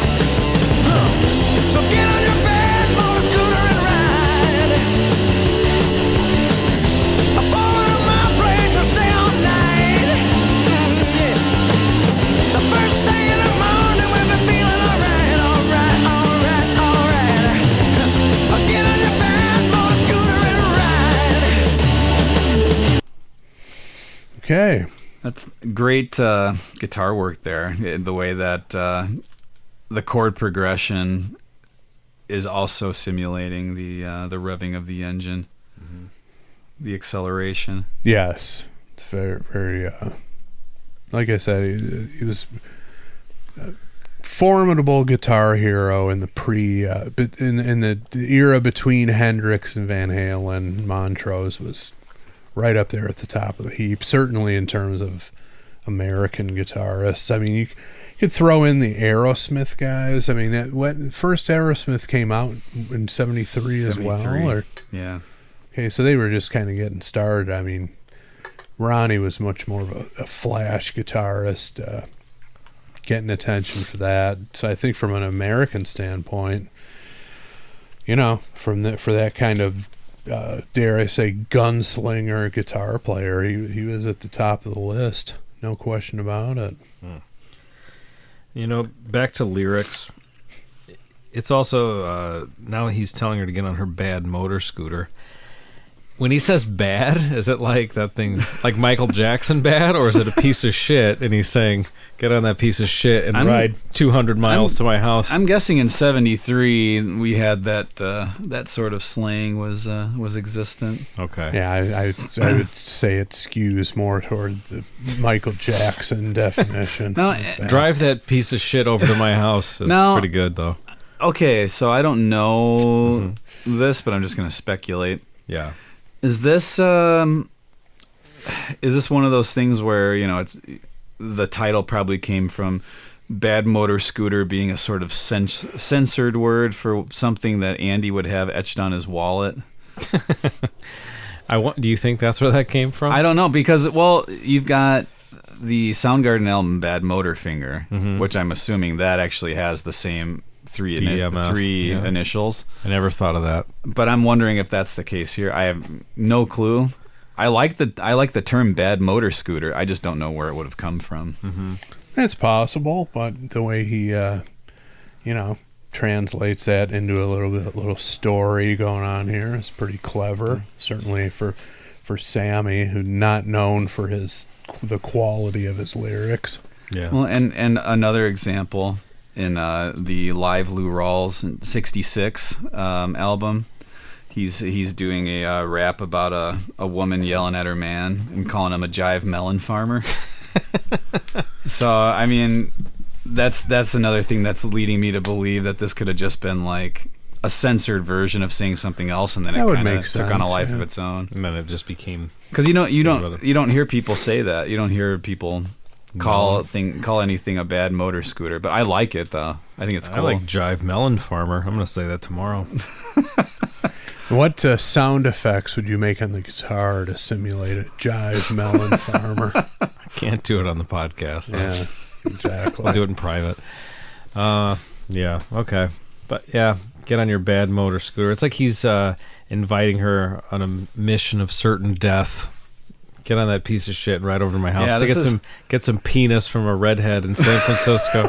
[SPEAKER 2] get on your bed, motor scooter and ride. I'm over to my place and stay all night. Yeah. The first thing in the morning we'll be feeling alright, alright, alright, alright. Get on your bed, motor scooter and ride.
[SPEAKER 4] Okay.
[SPEAKER 5] That's great guitar work there. The way that the chord progression is also simulating the revving of the engine, the acceleration.
[SPEAKER 4] Yes. It's very, very, like I said, he was a formidable guitar hero in the in the era between Hendrix and Van Halen. Montrose was right up there at the top of the heap, certainly in terms of American guitarists. I mean, you could throw in the Aerosmith guys. I mean, first Aerosmith came out in 73 as well?
[SPEAKER 5] 73.
[SPEAKER 4] Or,
[SPEAKER 5] Yeah.
[SPEAKER 4] okay, so they were just kind of getting started. I mean, Ronnie was much more of a flash guitarist, getting attention for that. So I think from an American standpoint, you know, for that kind of dare I say gunslinger guitar player, he was at the top of the list, no question about it.
[SPEAKER 1] You know, back to lyrics. It's also, now he's telling her to get on her bad motor scooter. When he says bad, is it like that thing's like Michael Jackson bad, or is it a piece of shit? And he's saying, get on that piece of shit and ride 200 miles to my house.
[SPEAKER 5] I'm guessing in '73 we had that sort of slang was existent.
[SPEAKER 1] Okay.
[SPEAKER 4] Yeah, I would say it skews more toward the Michael Jackson definition.
[SPEAKER 5] No,
[SPEAKER 4] of bad.
[SPEAKER 1] Drive that piece of shit over to my house. It's
[SPEAKER 5] No.
[SPEAKER 1] pretty good, though.
[SPEAKER 5] Okay, so I don't know this, but I'm just going to speculate.
[SPEAKER 1] Yeah.
[SPEAKER 5] Is this one of those things where, you know, it's the title probably came from bad motor scooter being a sort of censored word for something that Andy would have etched on his wallet?
[SPEAKER 1] Do you think that's where that came from?
[SPEAKER 5] I don't know, because, well, you've got the Soundgarden album Bad Motor Finger, which I'm assuming that actually has the same three
[SPEAKER 1] BMF, yeah.
[SPEAKER 5] initials.
[SPEAKER 1] I never thought of that.
[SPEAKER 5] But I'm wondering if that's the case here. I have no clue. I like the term bad motor scooter. I just don't know where it would have come from.
[SPEAKER 4] It's possible, but the way he, translates that into a little story going on here is pretty clever. Certainly for Sammy, who's not known for the quality of his lyrics.
[SPEAKER 1] Yeah.
[SPEAKER 5] Well, and another example in the Live Lou Rawls '66 album, he's doing a rap about a woman yelling at her man and calling him a jive melon farmer. So I mean, that's another thing that's leading me to believe that this could have just been like a censored version of saying something else, and then
[SPEAKER 4] That
[SPEAKER 5] it
[SPEAKER 4] would
[SPEAKER 5] kind
[SPEAKER 4] make
[SPEAKER 5] of took on a
[SPEAKER 4] sense,
[SPEAKER 5] life of
[SPEAKER 4] yeah.
[SPEAKER 5] its own.
[SPEAKER 1] And then it just became...
[SPEAKER 5] Because you
[SPEAKER 1] Same
[SPEAKER 5] don't hear people say that. You don't hear people call anything a bad motor scooter. But I like it though. I think it's cool.
[SPEAKER 1] I like jive melon farmer. I'm going to say that tomorrow.
[SPEAKER 4] What sound effects would you make on the guitar to simulate a jive melon farmer?
[SPEAKER 1] Can't do it on the podcast. though.
[SPEAKER 4] Yeah, exactly.
[SPEAKER 1] I'll do it in private. Yeah, okay. But yeah, get on your bad motor scooter. It's like he's inviting her on a mission of certain death. Get on that piece of shit and ride over to my house
[SPEAKER 5] Yeah,
[SPEAKER 1] to get some penis from a redhead in San Francisco.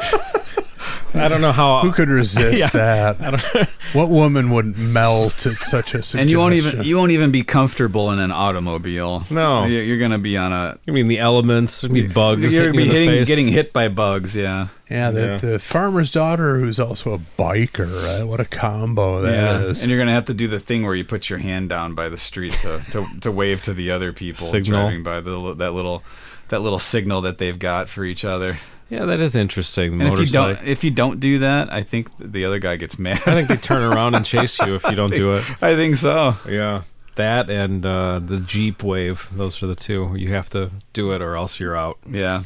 [SPEAKER 1] I don't know how.
[SPEAKER 4] Who could resist that? What woman would melt at such a suggestion?
[SPEAKER 5] And you won't even be comfortable in an automobile.
[SPEAKER 1] No.
[SPEAKER 5] You're gonna be on a.
[SPEAKER 1] I mean, the elements, there'd be bugs.
[SPEAKER 5] You're
[SPEAKER 1] hitting you in the face.
[SPEAKER 5] getting hit by bugs. Yeah.
[SPEAKER 4] Yeah, the farmer's daughter who's also a biker. Right? What a combo that is.
[SPEAKER 5] And you're gonna have to do the thing where you put your hand down by the street to wave to the other people
[SPEAKER 1] Signal.
[SPEAKER 5] driving by that little signal that they've got for each other.
[SPEAKER 1] Yeah, that is interesting. The
[SPEAKER 5] And
[SPEAKER 1] motorcycle.
[SPEAKER 5] if you don't do that, I think the other guy gets mad.
[SPEAKER 1] I think they turn around and chase you if you don't do it.
[SPEAKER 5] I think so.
[SPEAKER 1] Yeah. That and the Jeep wave. Those are the two. You have to do it or else you're out.
[SPEAKER 5] Yeah.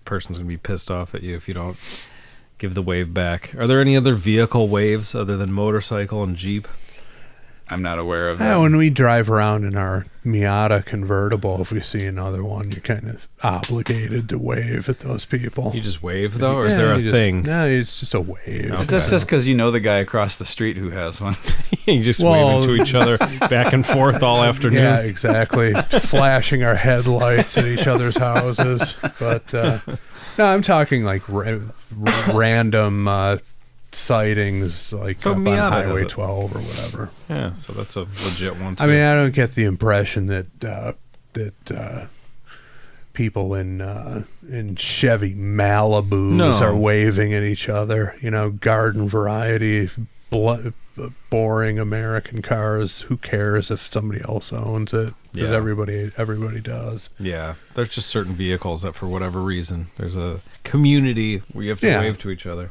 [SPEAKER 1] Person's going to be pissed off at you if you don't give the wave back. Are there any other vehicle waves other than motorcycle and Jeep?
[SPEAKER 5] I'm not aware of
[SPEAKER 4] Yeah,
[SPEAKER 5] that.
[SPEAKER 4] when we drive around in our Miata convertible, if we see another one, you're kind of obligated to wave at those people.
[SPEAKER 1] You just wave, though, or is there a thing?
[SPEAKER 4] No, it's just a wave.
[SPEAKER 5] That's just because you know the guy across the street who has one.
[SPEAKER 1] You just
[SPEAKER 4] Well-
[SPEAKER 1] waving to each other back and forth all afternoon.
[SPEAKER 4] Yeah, exactly. Flashing our headlights at each other's houses. But no, I'm talking like random sightings, like
[SPEAKER 1] So
[SPEAKER 4] up on
[SPEAKER 1] Miata has
[SPEAKER 4] Highway
[SPEAKER 1] it.
[SPEAKER 4] 12 or whatever.
[SPEAKER 1] Yeah, so that's a legit one, too.
[SPEAKER 4] I mean, I don't get the impression that people in Chevy Malibus
[SPEAKER 1] No.
[SPEAKER 4] are waving at each other. You know, garden variety, boring American cars. Who cares if somebody else owns it? Because
[SPEAKER 1] Yeah.
[SPEAKER 4] everybody does.
[SPEAKER 1] Yeah, there's just certain vehicles that for whatever reason, there's a community where you have to
[SPEAKER 4] Yeah.
[SPEAKER 1] wave to each other.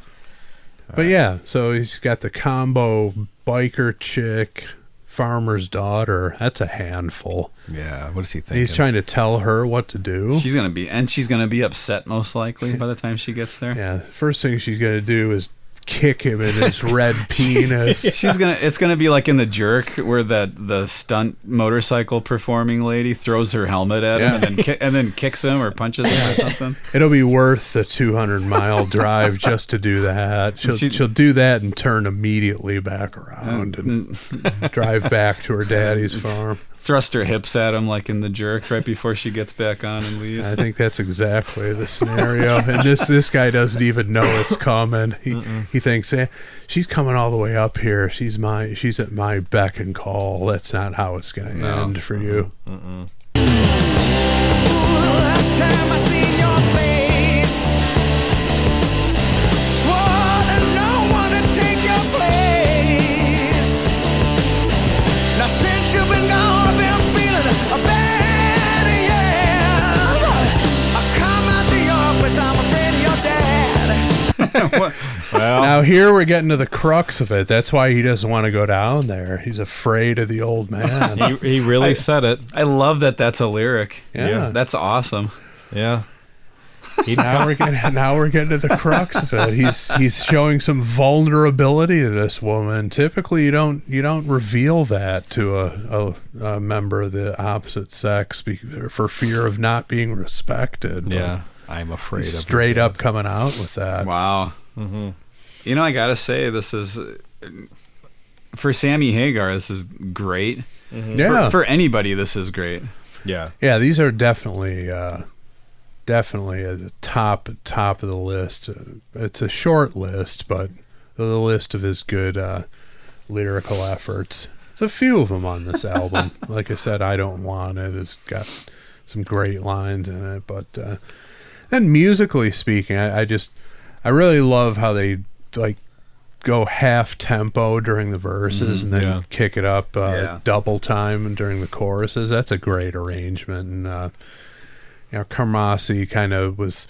[SPEAKER 4] But yeah, so he's got the combo biker chick, farmer's daughter. That's a handful.
[SPEAKER 1] Yeah, what is he
[SPEAKER 4] And
[SPEAKER 1] thinking?
[SPEAKER 4] he's trying to tell her what to do.
[SPEAKER 5] She's gonna be upset most likely by the time she gets there.
[SPEAKER 4] Yeah, first thing she's gonna do is kick him in his red penis.
[SPEAKER 5] It's gonna be like in The Jerk where the stunt motorcycle performing lady throws her helmet at him and then kicks him or punches him or something.
[SPEAKER 4] It'll be worth the 200-mile drive just to do that. She'll do that and turn immediately back around and drive back to her daddy's farm.
[SPEAKER 5] Thrust her hips at him like in The Jerk right before she gets back on and leaves.
[SPEAKER 4] I think that's exactly the scenario. And this guy doesn't even know it's coming. He thinks, she's coming all the way up here. She's at my beck and call. That's not how it's going to end for you.
[SPEAKER 2] Ooh, the last time I seen your face, swore that no one would take your place. Now since you've been gone, I've been feeling bad, yeah. I come out to your place, I'm afraid of your dad.
[SPEAKER 1] well,
[SPEAKER 4] Now here we're getting to the crux of it. That's why he doesn't want to go down there. He's afraid of the old man.
[SPEAKER 1] he really said it.
[SPEAKER 5] I love that that's a lyric.
[SPEAKER 4] Yeah.
[SPEAKER 5] That's awesome.
[SPEAKER 1] Yeah.
[SPEAKER 4] Now we're getting to the crux of it. He's showing some vulnerability to this woman. Typically, you don't reveal that to a member of the opposite sex for fear of not being respected. But
[SPEAKER 1] Yeah, I'm afraid
[SPEAKER 4] he's
[SPEAKER 1] of
[SPEAKER 4] straight up coming out with that.
[SPEAKER 5] Wow. Mm-hmm. You know, I gotta say, this is for Sammy Hagar. This is great.
[SPEAKER 4] Yeah,
[SPEAKER 5] For anybody, this is great.
[SPEAKER 1] Yeah.
[SPEAKER 4] yeah. These are definitely at the top of the list. It's a short list, but the list of his good lyrical efforts. There's a few of them on this album. Like I said, I Don't Want It has got some great lines in it, but then musically speaking, I really love how they like go half tempo during the verses and then kick it up double time during the choruses. That's a great arrangement. And Carmassi kind of was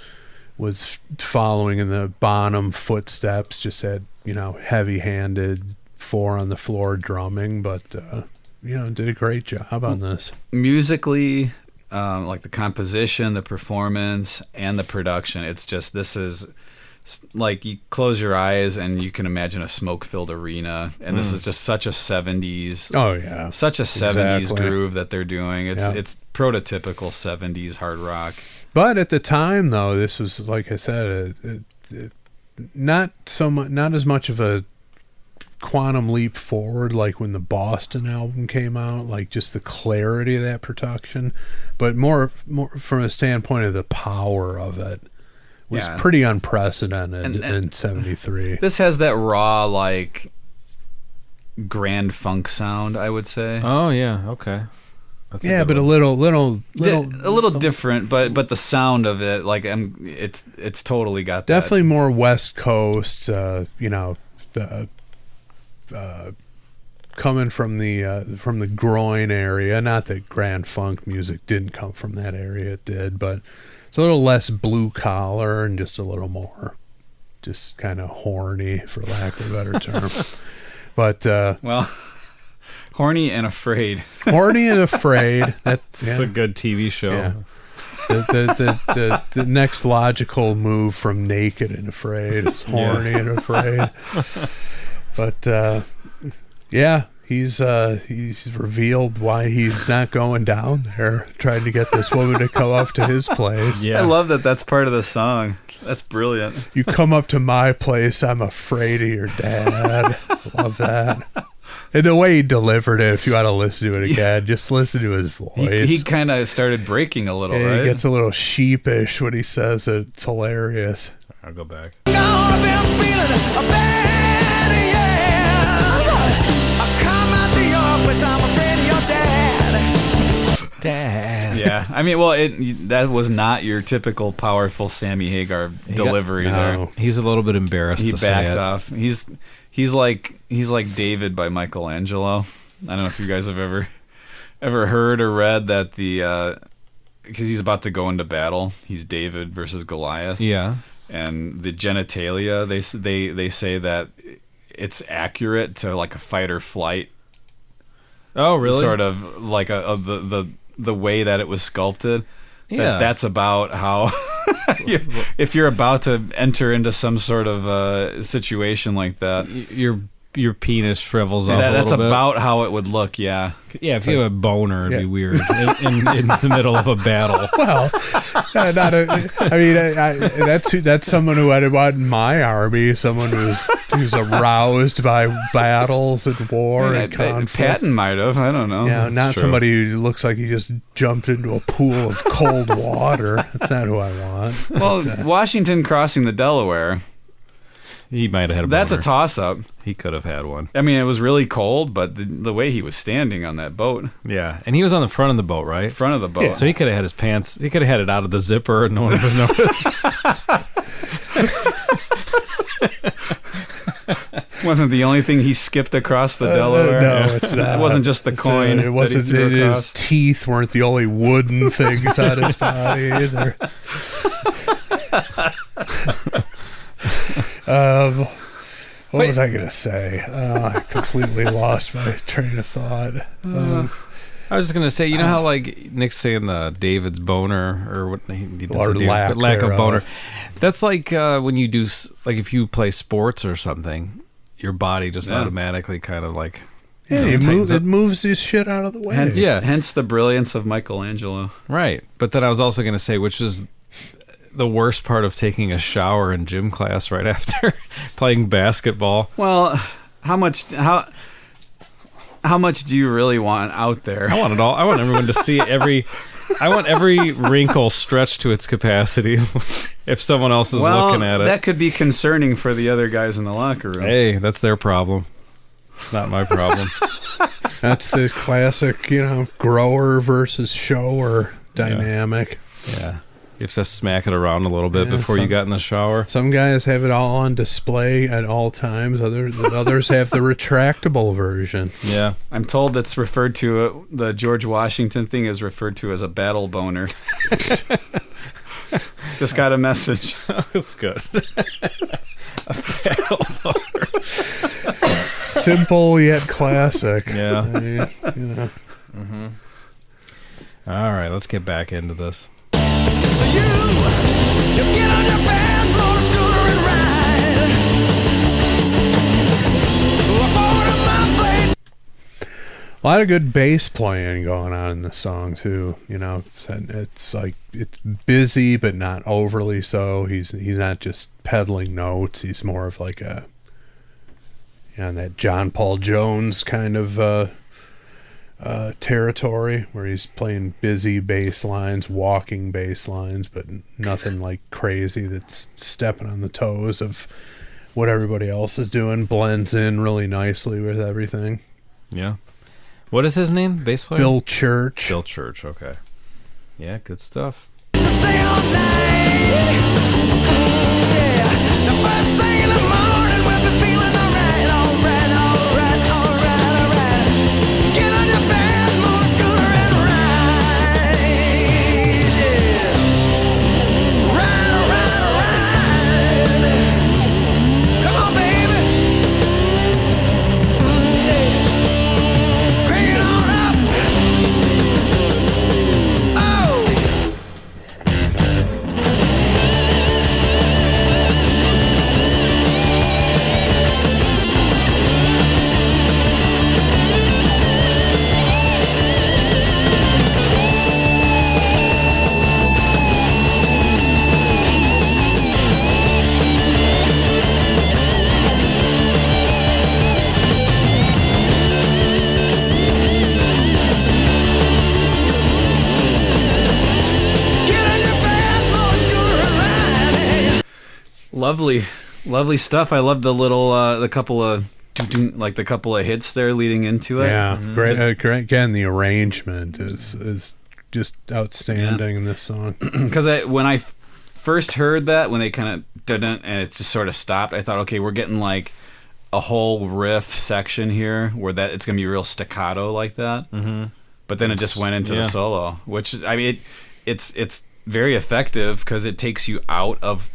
[SPEAKER 4] following in the Bonham footsteps, just had heavy-handed 4 on the floor drumming, but did a great job on this.
[SPEAKER 5] Musically, like the composition, the performance, and the production. It's just, this is like you close your eyes and you can imagine a smoke-filled arena, and this is just such a 70s.
[SPEAKER 4] Oh yeah,
[SPEAKER 5] such a 70s
[SPEAKER 4] exactly.
[SPEAKER 5] groove that they're doing. It's prototypical 70s hard rock.
[SPEAKER 4] But at the time, though, this was, like I said, not as much of a quantum leap forward like when the Boston album came out, like just the clarity of that production, but more from a standpoint of the power of it was pretty unprecedented in 73.
[SPEAKER 5] This has that raw, like grand funk sound, I would say.
[SPEAKER 1] Oh yeah, okay. That's
[SPEAKER 4] Yeah,
[SPEAKER 1] good
[SPEAKER 4] but a
[SPEAKER 1] one.
[SPEAKER 5] A little different, but the sound of it, like, it's totally got that.
[SPEAKER 4] definitely more West Coast. You know, the coming from the groin area. Not that grand funk music didn't come from that area; it did, but it's a little less blue collar and just a little more, just kind of horny, for lack of a better term. But
[SPEAKER 5] Well, horny and afraid.
[SPEAKER 4] horny and afraid. That's
[SPEAKER 1] It's a good TV show.
[SPEAKER 4] Yeah. The next logical move from naked and afraid is horny and afraid. But yeah, he's revealed why he's not going down there, trying to get this woman to come up to his place.
[SPEAKER 1] Yeah.
[SPEAKER 5] I love that that's part of the song. That's brilliant.
[SPEAKER 4] You come up to my place, I'm afraid of your dad. Love that. And the way he delivered it, if you want to listen to it again, just listen to his voice.
[SPEAKER 5] He kind of started breaking a little, right?
[SPEAKER 4] He gets a little sheepish when he says it. It's hilarious.
[SPEAKER 1] I'll go back.
[SPEAKER 2] Gonna be feeling bad, yeah. I come out to your place, I'm afraid of your dad.
[SPEAKER 1] Dad.
[SPEAKER 5] Yeah, I mean, well, that was not your typical powerful Sammy Hagar delivery there.
[SPEAKER 1] He's a little bit embarrassed
[SPEAKER 5] He
[SPEAKER 1] to say
[SPEAKER 5] backed
[SPEAKER 1] it.
[SPEAKER 5] off. He's like David by Michelangelo. I don't know if you guys have ever heard or read that because he's about to go into battle. He's David versus Goliath.
[SPEAKER 1] Yeah.
[SPEAKER 5] And the genitalia, they say that it's accurate to like a fight or flight.
[SPEAKER 1] Oh, really?
[SPEAKER 5] Sort of like the way that it was sculpted.
[SPEAKER 1] Yeah.
[SPEAKER 5] That's about how if you're about to enter into some sort of situation like that,
[SPEAKER 1] Your penis shrivels up
[SPEAKER 5] that's
[SPEAKER 1] a little bit.
[SPEAKER 5] about how it would look. Yeah.
[SPEAKER 1] Yeah, if you have a boner, it'd be weird in the middle of a battle.
[SPEAKER 4] Well, that's someone who I'd want in my army. Someone who's aroused by battles and war and conflict.
[SPEAKER 5] Patton might have. I don't know.
[SPEAKER 4] Yeah,
[SPEAKER 5] That's
[SPEAKER 4] not
[SPEAKER 5] true.
[SPEAKER 4] somebody who looks like he just jumped into a pool of cold water. That's not who I want.
[SPEAKER 5] Well, Washington crossing the Delaware.
[SPEAKER 1] He might have had a
[SPEAKER 5] That's a
[SPEAKER 1] boner.
[SPEAKER 5] toss-up.
[SPEAKER 1] He could have had one.
[SPEAKER 5] I mean, it was really cold, but the way he was standing on that boat,
[SPEAKER 1] Yeah, and he was on the front of the boat, right?
[SPEAKER 5] front of the boat.
[SPEAKER 1] So he could have had his pants. He could have had it out of the zipper, and no one would have noticed.
[SPEAKER 5] Wasn't the only thing he skipped across the Delaware.
[SPEAKER 4] No, it's not.
[SPEAKER 5] It wasn't just the coin.
[SPEAKER 4] It wasn't.
[SPEAKER 5] that he threw
[SPEAKER 4] His
[SPEAKER 5] across.
[SPEAKER 4] teeth weren't the only wooden things on his body either. What was I going to say? I completely lost my train of thought.
[SPEAKER 1] I was just gonna say, you know how like Nick's saying the David's boner or what he didn't
[SPEAKER 4] Or
[SPEAKER 1] say David's,
[SPEAKER 4] lack
[SPEAKER 1] but lack of
[SPEAKER 4] thereof.
[SPEAKER 1] boner. That's like when you do like if you play sports or something, your body just
[SPEAKER 5] Yeah.
[SPEAKER 1] automatically kind of like
[SPEAKER 4] Yeah,
[SPEAKER 1] tightens up.
[SPEAKER 4] it moves this shit out of the way.
[SPEAKER 5] Hence,
[SPEAKER 1] Yeah.
[SPEAKER 5] hence the brilliance of Michelangelo.
[SPEAKER 1] Right. But then I was also going to say, which is the worst part of taking a shower in gym class right after playing basketball.
[SPEAKER 5] Well, how much do you really want out there?
[SPEAKER 1] I want it all. I want everyone to see I want every wrinkle stretched to its capacity if someone else is looking at it.
[SPEAKER 5] That could be concerning for the other guys in the locker room.
[SPEAKER 1] Hey, that's their problem. Not my problem.
[SPEAKER 4] That's the classic, grower versus shower dynamic.
[SPEAKER 1] Yeah. You have to smack it around a little bit
[SPEAKER 4] Yeah,
[SPEAKER 1] before you got in the shower.
[SPEAKER 4] Some guys have it all on display at all times. Others have the retractable version.
[SPEAKER 1] Yeah.
[SPEAKER 5] I'm told that's referred to, the George Washington thing is referred to as a battle boner. Just got a message.
[SPEAKER 1] That's good.
[SPEAKER 4] Simple yet classic.
[SPEAKER 1] Yeah.
[SPEAKER 4] I mean,
[SPEAKER 1] All right, let's get back into this.
[SPEAKER 2] So you get on your band, blow the scooter and ride. Up over to my place.
[SPEAKER 4] a lot of good bass playing going on in the song too. It's like it's busy but not overly so. He's not just peddling notes. He's more of like that John Paul Jones kind of territory where he's playing busy bass lines, walking bass lines, but nothing like crazy that's stepping on the toes of what everybody else is doing blends in really nicely with everything.
[SPEAKER 1] Yeah. What is his name? Bass player?
[SPEAKER 4] Bill Church.
[SPEAKER 1] Bill Church, okay. Yeah, good stuff.
[SPEAKER 2] So stay all night. Yeah. The first thing in the morning, we'll be feeling alright, alright, alright, alright, alright. Get on your bed, motor scooter and ride. Yeah. Ride, ride, ride. Come on, baby. Yeah. Crank it on up. Oh. Get on your bed, motor scooter and ride.
[SPEAKER 5] Lovely stuff. I love the little, the couple of hits there leading into it.
[SPEAKER 4] Yeah, great. Great. Again, the arrangement is just outstanding in this song.
[SPEAKER 5] Because when I first heard that, when they kind of didn't, and it just sort of stopped, I thought, okay, we're getting like a whole riff section here where that it's gonna be real staccato like that. Mm-hmm. But then it just went into the solo, which I mean, it's very effective because it takes you out of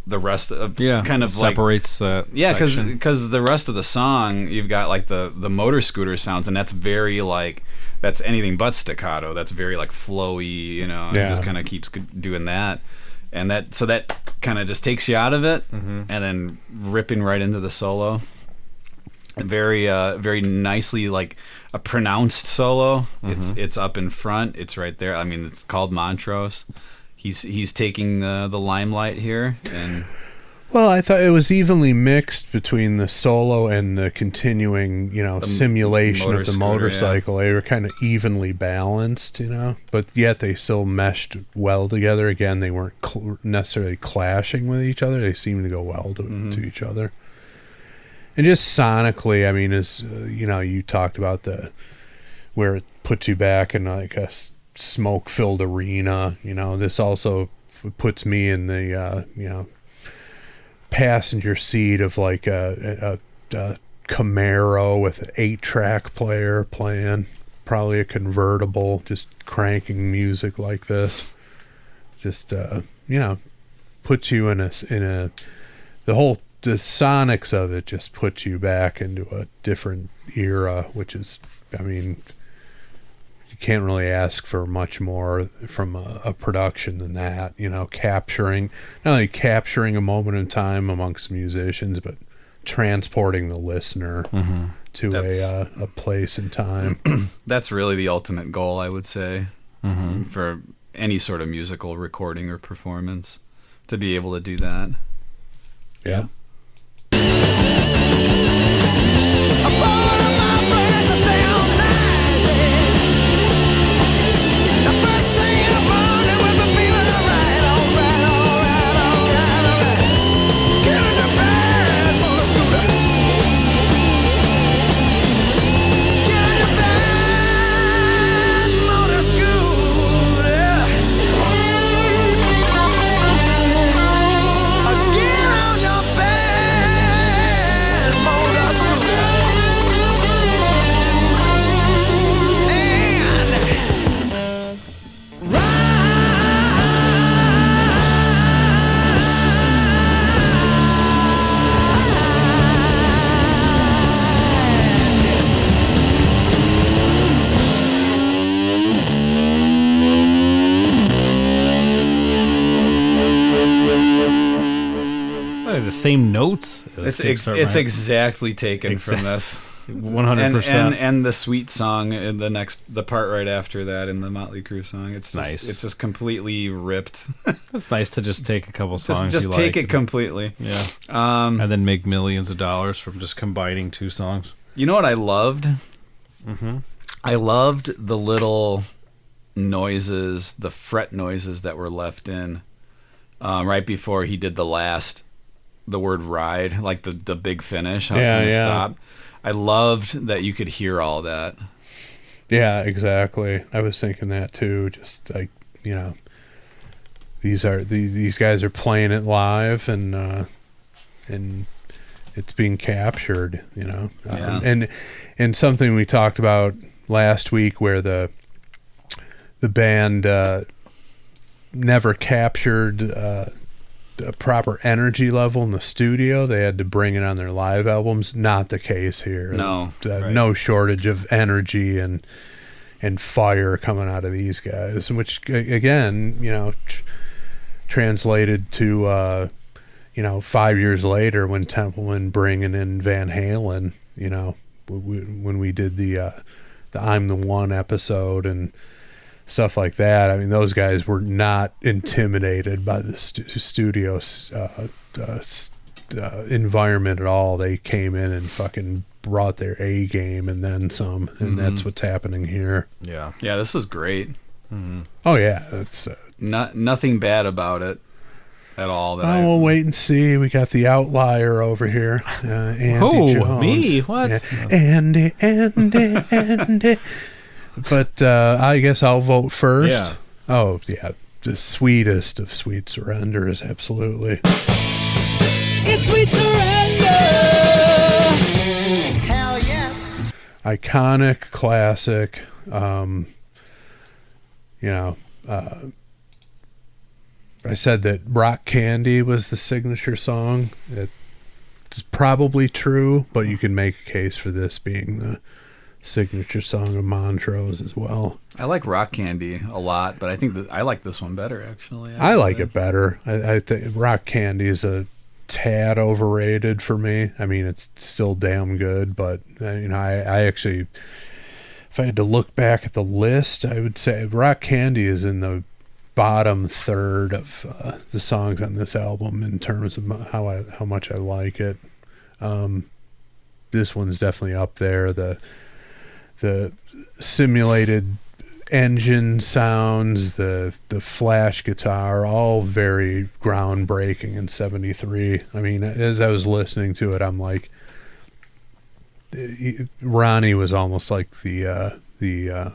[SPEAKER 5] the rest of kind of
[SPEAKER 1] separates that section.
[SPEAKER 5] because the rest of the song you've got like the motor scooter sounds, and that's very like that's anything but staccato. That's very like flowy, you know. It just kind of keeps doing that, and that kind of just takes you out of it, and then ripping right into the solo. Very very nicely, like a pronounced solo. It's up in front. It's right there. I mean, it's called Montrose. He's taking the limelight here, and
[SPEAKER 4] Well, I thought it was evenly mixed between the solo and the continuing, simulation of the motorcycle. They were kind of evenly balanced, but yet they still meshed well together. Again, they weren't necessarily clashing with each other. They seemed to go well to each other. And just sonically, I mean, as you talked about where it puts you back in like a smoke-filled arena. This also puts me in the passenger seat of like a Camaro with an 8-track player playing, probably a convertible, just cranking music like this. Just puts you in the sonics of it just puts you back into a different era, which is, I mean, you can't really ask for much more from a production than that. Capturing, not only capturing a moment in time amongst musicians, but transporting the listener to a place and time.
[SPEAKER 5] That's really the ultimate goal, I would say, for any sort of musical recording or performance, to be able to do that.
[SPEAKER 4] Yeah.
[SPEAKER 1] Same notes.
[SPEAKER 5] It's exactly taken from this.
[SPEAKER 1] 100%.
[SPEAKER 5] And the Sweet song in the part right after that in the Motley Crue song. It's
[SPEAKER 1] nice.
[SPEAKER 5] It's just completely ripped.
[SPEAKER 1] It's nice to just take a couple songs.
[SPEAKER 5] Just take it completely.
[SPEAKER 1] Yeah. And then make millions of dollars from just combining two songs.
[SPEAKER 5] You know what I loved? I loved the little noises, the fret noises that were left in right before he did the last the word ride, like the big finish, how
[SPEAKER 4] Yeah,
[SPEAKER 5] it
[SPEAKER 4] yeah.
[SPEAKER 5] stopped. I loved that you could hear all that.
[SPEAKER 4] Yeah, exactly. I was thinking that too. Just like, you know, these guys are playing it live, and it's being captured. You know,
[SPEAKER 5] Yeah.
[SPEAKER 4] And something we talked about last week, where the band never captured the proper energy level in the studio. They had to bring it on their live albums. Not the case here.
[SPEAKER 5] No, right.
[SPEAKER 4] No shortage of energy and fire coming out of these guys, which again, you know, translated to 5 years later when Templeman bringing in Van Halen, you know, when we did the I'm the One episode and stuff like that. I mean, those guys were not intimidated by the studio environment at all. They came in and fucking brought their A game and then some, and that's what's happening here.
[SPEAKER 1] Yeah.
[SPEAKER 5] Yeah, this was great.
[SPEAKER 4] Oh yeah, it's.
[SPEAKER 5] Nothing bad about it at all.
[SPEAKER 4] We'll wait and see. We got the outlier over here, Andy
[SPEAKER 1] Who?
[SPEAKER 4] Jones.
[SPEAKER 1] Me? What?
[SPEAKER 4] Yeah. Andy. But I guess I'll vote first.
[SPEAKER 1] Yeah.
[SPEAKER 4] Oh yeah, the sweetest of sweet surrenders, absolutely.
[SPEAKER 2] It's sweet surrender. Hell yes.
[SPEAKER 4] Iconic, classic. I said that Rock Candy was the signature song. It's probably true, but you can make a case for this being the signature song of Montrose as well.
[SPEAKER 5] I like Rock Candy a lot, but I think that I like this one better, actually.
[SPEAKER 4] I like it better. I think Rock Candy is a tad overrated for me. I mean, it's still damn good, but I actually, if I had to look back at the list, I would say Rock Candy is in the bottom third of the songs on this album in terms of how much I like it. This one's definitely up there. The simulated engine sounds, the flash guitar, all very groundbreaking in '73. I mean, as I was listening to it, I'm like, Ronnie was almost like the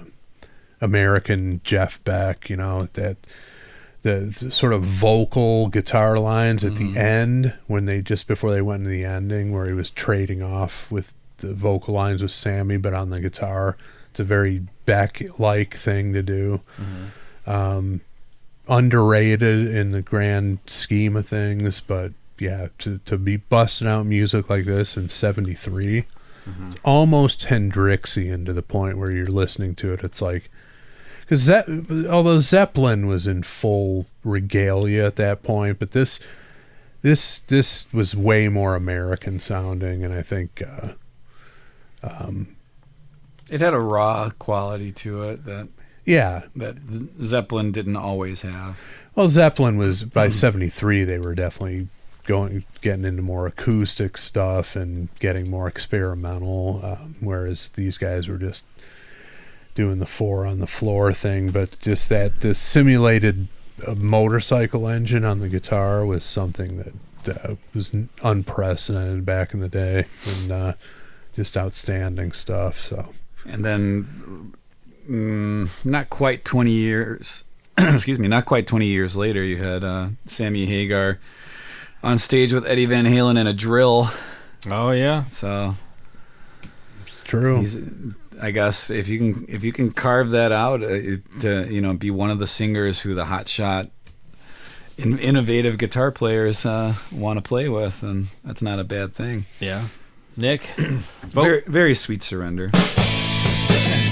[SPEAKER 4] American Jeff Beck, you know, that the sort of vocal guitar lines at the end when they just before they went into the ending where he was trading off with the vocal lines with Sammy, but on the guitar. It's a very Beck-like thing to do. Underrated in the grand scheme of things, but yeah, to be busting out music like this in '73, it's almost Hendrixian to the point where you're listening to it. It's like, because although Zeppelin was in full regalia at that point, but this was way more American sounding, and I think
[SPEAKER 5] It had a raw quality to it that Zeppelin didn't always have.
[SPEAKER 4] Well, Zeppelin was by '73. They were definitely getting into more acoustic stuff and getting more experimental, whereas these guys were just doing the 4 on the floor thing. But just the simulated motorcycle engine on the guitar was something that was unprecedented back in the day, and just outstanding stuff. So.
[SPEAKER 5] And then, not quite 20 years. Excuse me. Not quite 20 years later, you had Sammy Hagar on stage with Eddie Van Halen and a drill.
[SPEAKER 1] Oh yeah.
[SPEAKER 5] So
[SPEAKER 4] it's true.
[SPEAKER 5] I guess if you can carve that out to be one of the singers who the hotshot innovative guitar players want to play with, and that's not a bad thing.
[SPEAKER 1] Yeah. Nick,
[SPEAKER 5] very, very sweet surrender.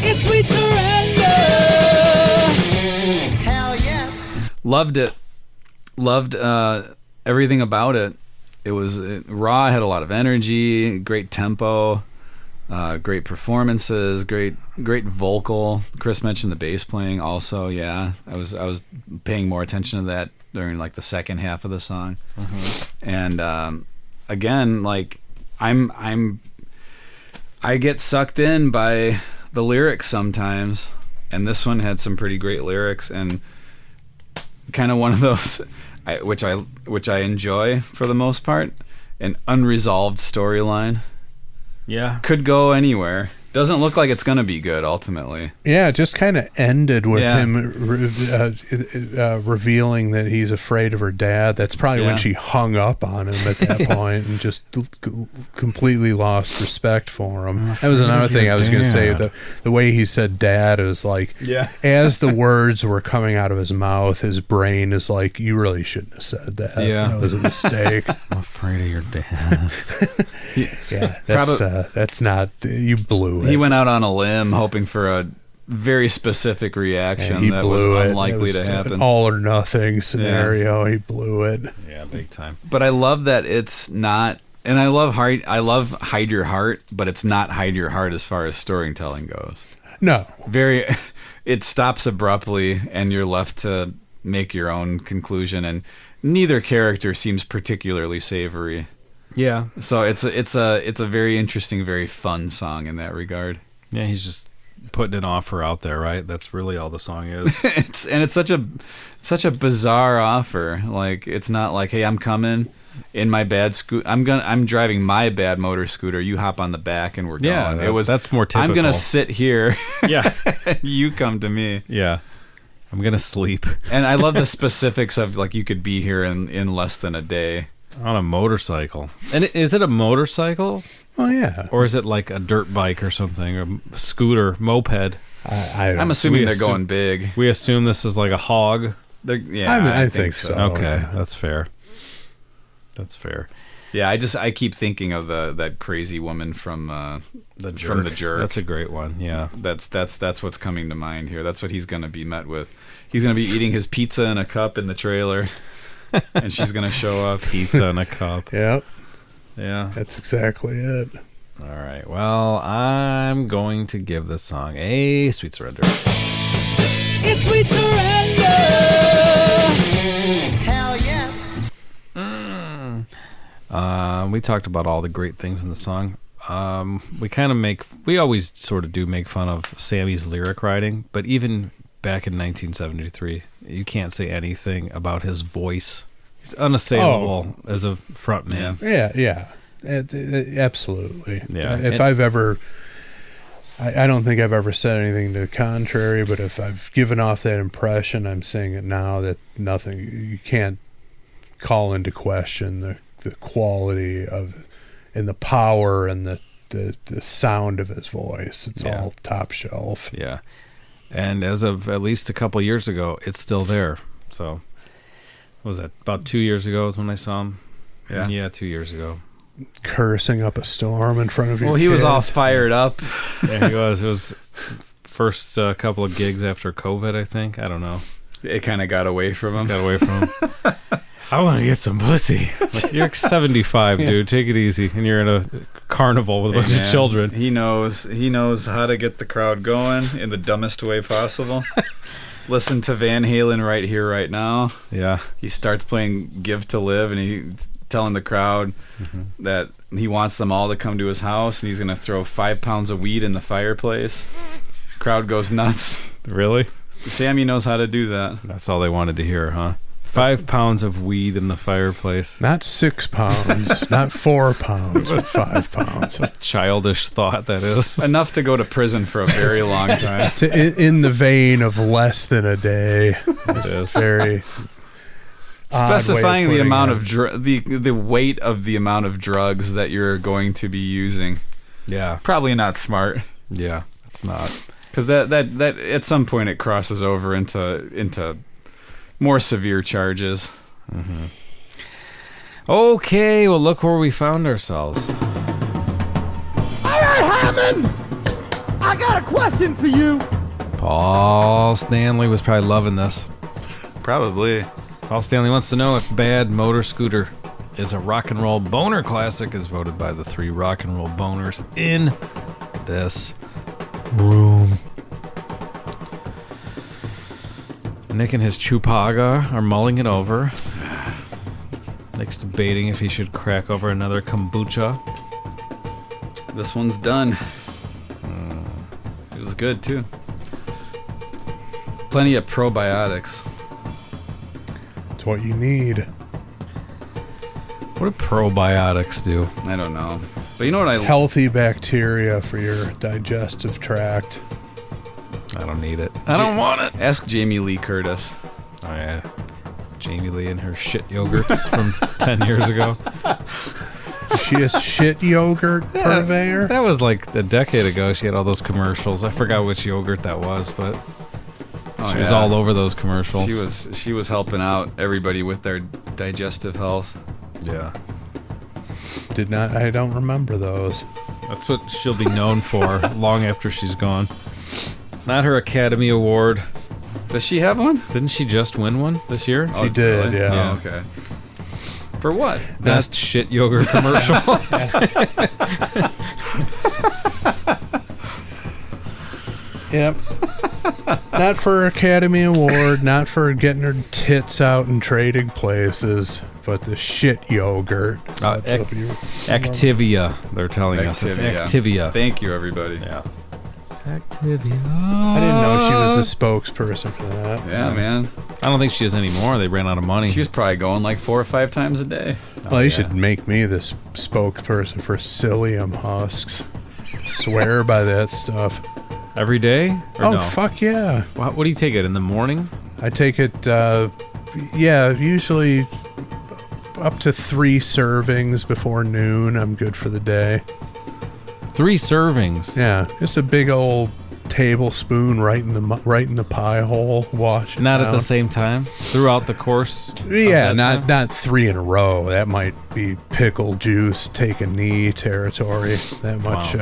[SPEAKER 2] It's sweet surrender. Hell yes.
[SPEAKER 5] Loved it. Loved everything about it. It was raw, had a lot of energy, great tempo, great performances, great vocal. Chris mentioned the bass playing also. Yeah, I was paying more attention to that during like the second half of the song. And again, like I get sucked in by the lyrics sometimes, and this one had some pretty great lyrics, and kind of one of those which I enjoy for the most part. an unresolved storyline.
[SPEAKER 1] Yeah.
[SPEAKER 5] Could go anywhere. Doesn't look like it's going to be good ultimately.
[SPEAKER 4] Yeah, it just kind of ended with
[SPEAKER 5] Yeah.
[SPEAKER 4] him revealing that he's afraid of her dad. That's probably
[SPEAKER 5] Yeah.
[SPEAKER 4] when she hung up on him at that point and just completely lost respect for him. That was another thing I was going to say. The way he said dad is like,
[SPEAKER 5] Yeah.
[SPEAKER 4] as the words were coming out of his mouth, his brain is like, you really shouldn't have said that.
[SPEAKER 1] Yeah.
[SPEAKER 4] That was a mistake.
[SPEAKER 1] I'm afraid of your dad.
[SPEAKER 4] Yeah, that's not, you blew it.
[SPEAKER 5] He went out on a limb hoping for a very specific reaction
[SPEAKER 4] he
[SPEAKER 5] that was
[SPEAKER 4] blew it.
[SPEAKER 5] unlikely
[SPEAKER 4] It was
[SPEAKER 5] to happen.
[SPEAKER 4] An all or nothing scenario. He blew it.
[SPEAKER 1] Yeah, big time.
[SPEAKER 5] But I love that it's not, and I love hide your heart, but it's not hide your heart as far as storytelling goes.
[SPEAKER 4] No.
[SPEAKER 5] Very, it stops abruptly, and you're left to make your own conclusion, and neither character seems particularly savory.
[SPEAKER 1] Yeah.
[SPEAKER 5] So it's a very interesting, very fun song in that regard.
[SPEAKER 1] Yeah, he's just putting an offer out there, right? That's really all the song is.
[SPEAKER 5] It's such a bizarre offer. Like, it's not like, hey, I'm coming in my bad I'm driving my bad motor scooter. You hop on the back and we're going.
[SPEAKER 1] That's more typical.
[SPEAKER 5] I'm gonna sit here.
[SPEAKER 1] Yeah.
[SPEAKER 5] You come to me.
[SPEAKER 1] Yeah. I'm gonna sleep
[SPEAKER 5] And I love the specifics of, like, you could be here in less than a day.
[SPEAKER 1] on a motorcycle. And is it a motorcycle?
[SPEAKER 4] Oh, yeah.
[SPEAKER 1] Or is it like a dirt bike or something, or a scooter, moped?
[SPEAKER 5] I'm assuming
[SPEAKER 1] we
[SPEAKER 5] they're
[SPEAKER 1] assume-
[SPEAKER 5] going big.
[SPEAKER 1] We assume this is like a hog.
[SPEAKER 5] I
[SPEAKER 4] think so.
[SPEAKER 1] Okay,
[SPEAKER 4] yeah.
[SPEAKER 1] that's fair. That's fair.
[SPEAKER 5] Yeah, I keep thinking of that crazy woman from
[SPEAKER 1] The Jerk.
[SPEAKER 5] From The Jerk.
[SPEAKER 1] That's a great one. Yeah.
[SPEAKER 5] That's what's coming to mind here. That's what he's going to be met with. He's going to be eating his pizza in a cup in the trailer, and she's going to show up.
[SPEAKER 1] Pizza in a cup.
[SPEAKER 4] Yep.
[SPEAKER 1] Yeah.
[SPEAKER 4] That's exactly it.
[SPEAKER 1] All right. Well, I'm going to give this song a Sweet Surrender.
[SPEAKER 2] It's sweet surrender. Hell yes.
[SPEAKER 1] We talked about all the great things in the song. We always sort of do make fun of Sammy's lyric writing, but even back in 1973, you can't say anything about his voice. He's unassailable as a front man.
[SPEAKER 4] Yeah. Absolutely.
[SPEAKER 1] Yeah.
[SPEAKER 4] If I've ever, I don't think I've ever said anything to the contrary, but if I've given off that impression, I'm saying it now that nothing, you can't call into question the quality of, and the power and the sound of his voice. It's all top shelf.
[SPEAKER 1] Yeah. And as of at least a couple years ago, it's still there. So, what was that, about 2 years ago is when I saw him?
[SPEAKER 5] Yeah.
[SPEAKER 1] Yeah, 2 years ago.
[SPEAKER 4] Cursing up a storm in front of your
[SPEAKER 5] Well, he was
[SPEAKER 4] kid.
[SPEAKER 5] all fired up.
[SPEAKER 1] Yeah, he was. It was first couple of gigs after COVID, I think. I don't know.
[SPEAKER 5] It kind of got away from him.
[SPEAKER 1] Got away from him. I want to get some pussy. Like, you're 75, dude. Take it easy. And you're in a carnival with a bunch of children.
[SPEAKER 5] He knows how to get the crowd going in the dumbest way possible. Listen to Van Halen right here, right now.
[SPEAKER 1] Yeah.
[SPEAKER 5] He starts playing Give to Live, and he's telling the crowd that he wants them all to come to his house, and he's going to throw 5 pounds of weed in the fireplace. Crowd goes nuts.
[SPEAKER 1] Really?
[SPEAKER 5] Sammy knows how to do that.
[SPEAKER 1] That's all they wanted to hear, huh? 5 pounds of weed in the fireplace.
[SPEAKER 4] Not 6 pounds, not 4 pounds, but 5 pounds.
[SPEAKER 1] Childish thought, that is.
[SPEAKER 5] Enough to go to prison for a very long time.
[SPEAKER 4] In the vein of less than a day.
[SPEAKER 1] It is.
[SPEAKER 4] Very
[SPEAKER 5] Specifying the
[SPEAKER 4] putting
[SPEAKER 5] amount
[SPEAKER 4] it.
[SPEAKER 5] of the weight of the amount of drugs that you're going to be using.
[SPEAKER 1] Yeah.
[SPEAKER 5] Probably not smart,
[SPEAKER 1] Yeah. It's not.
[SPEAKER 5] because that at some point it crosses over into more severe charges.
[SPEAKER 1] Okay, well, look where we found ourselves.
[SPEAKER 8] All right, Hammond! I got a question for you.
[SPEAKER 1] Paul Stanley was probably loving this.
[SPEAKER 5] Probably.
[SPEAKER 1] Paul Stanley wants to know if Bad Motor Scooter is a rock and roll boner classic, as voted by the 3 rock and roll boners in this room. Nick and his chupaga are mulling it over. Nick's debating if he should crack over another kombucha.
[SPEAKER 5] This one's done. It was good too. Plenty of probiotics.
[SPEAKER 4] It's what you need.
[SPEAKER 1] What What do probiotics do?
[SPEAKER 5] I don't know. But you know what I...
[SPEAKER 4] Healthy bacteria for your digestive tract.
[SPEAKER 1] I don't need it. I don't want it.
[SPEAKER 5] Ask Jamie Lee Curtis.
[SPEAKER 1] Oh, yeah. Jamie Lee and her shit yogurts from 10 years ago.
[SPEAKER 4] Is she a shit yogurt purveyor?
[SPEAKER 1] That was like a decade ago. She had all those commercials. I forgot which yogurt that was, but she was all over those commercials.
[SPEAKER 5] She was helping out everybody with their digestive health.
[SPEAKER 1] Yeah.
[SPEAKER 4] I don't remember those.
[SPEAKER 1] That's what she'll be known for long after she's gone. Not her Academy Award.
[SPEAKER 5] Does she have one?
[SPEAKER 1] Didn't she just win one this year?
[SPEAKER 4] She did,
[SPEAKER 5] really?
[SPEAKER 4] yeah.
[SPEAKER 5] Oh, okay. For what?
[SPEAKER 1] Best shit yogurt commercial.
[SPEAKER 4] Yep. Not for Academy Award, not for getting her tits out in trading places, but the shit yogurt.
[SPEAKER 1] Activia, they're telling us. It's Activia.
[SPEAKER 5] Thank you, everybody.
[SPEAKER 1] Yeah. Activia.
[SPEAKER 4] I didn't know she was the spokesperson for that.
[SPEAKER 5] Yeah, man.
[SPEAKER 1] I don't think she is anymore. They ran out of money.
[SPEAKER 5] She was probably going like 4 or 5 times a day.
[SPEAKER 4] Well, you should make me the spokesperson for psyllium husks. Swear by that stuff.
[SPEAKER 1] Every day? Or no?
[SPEAKER 4] Fuck yeah.
[SPEAKER 1] What do you take it in the morning?
[SPEAKER 4] I take it, usually up to 3 servings before noon. I'm good for the day.
[SPEAKER 1] 3 servings?
[SPEAKER 4] Yeah, just a big old tablespoon right in the pie hole. Wash it
[SPEAKER 1] Not
[SPEAKER 4] down.
[SPEAKER 1] at the same time? Throughout the course?
[SPEAKER 4] Yeah,
[SPEAKER 1] of that time?
[SPEAKER 4] not 3 in a row. That might be pickle juice, take a knee territory. That much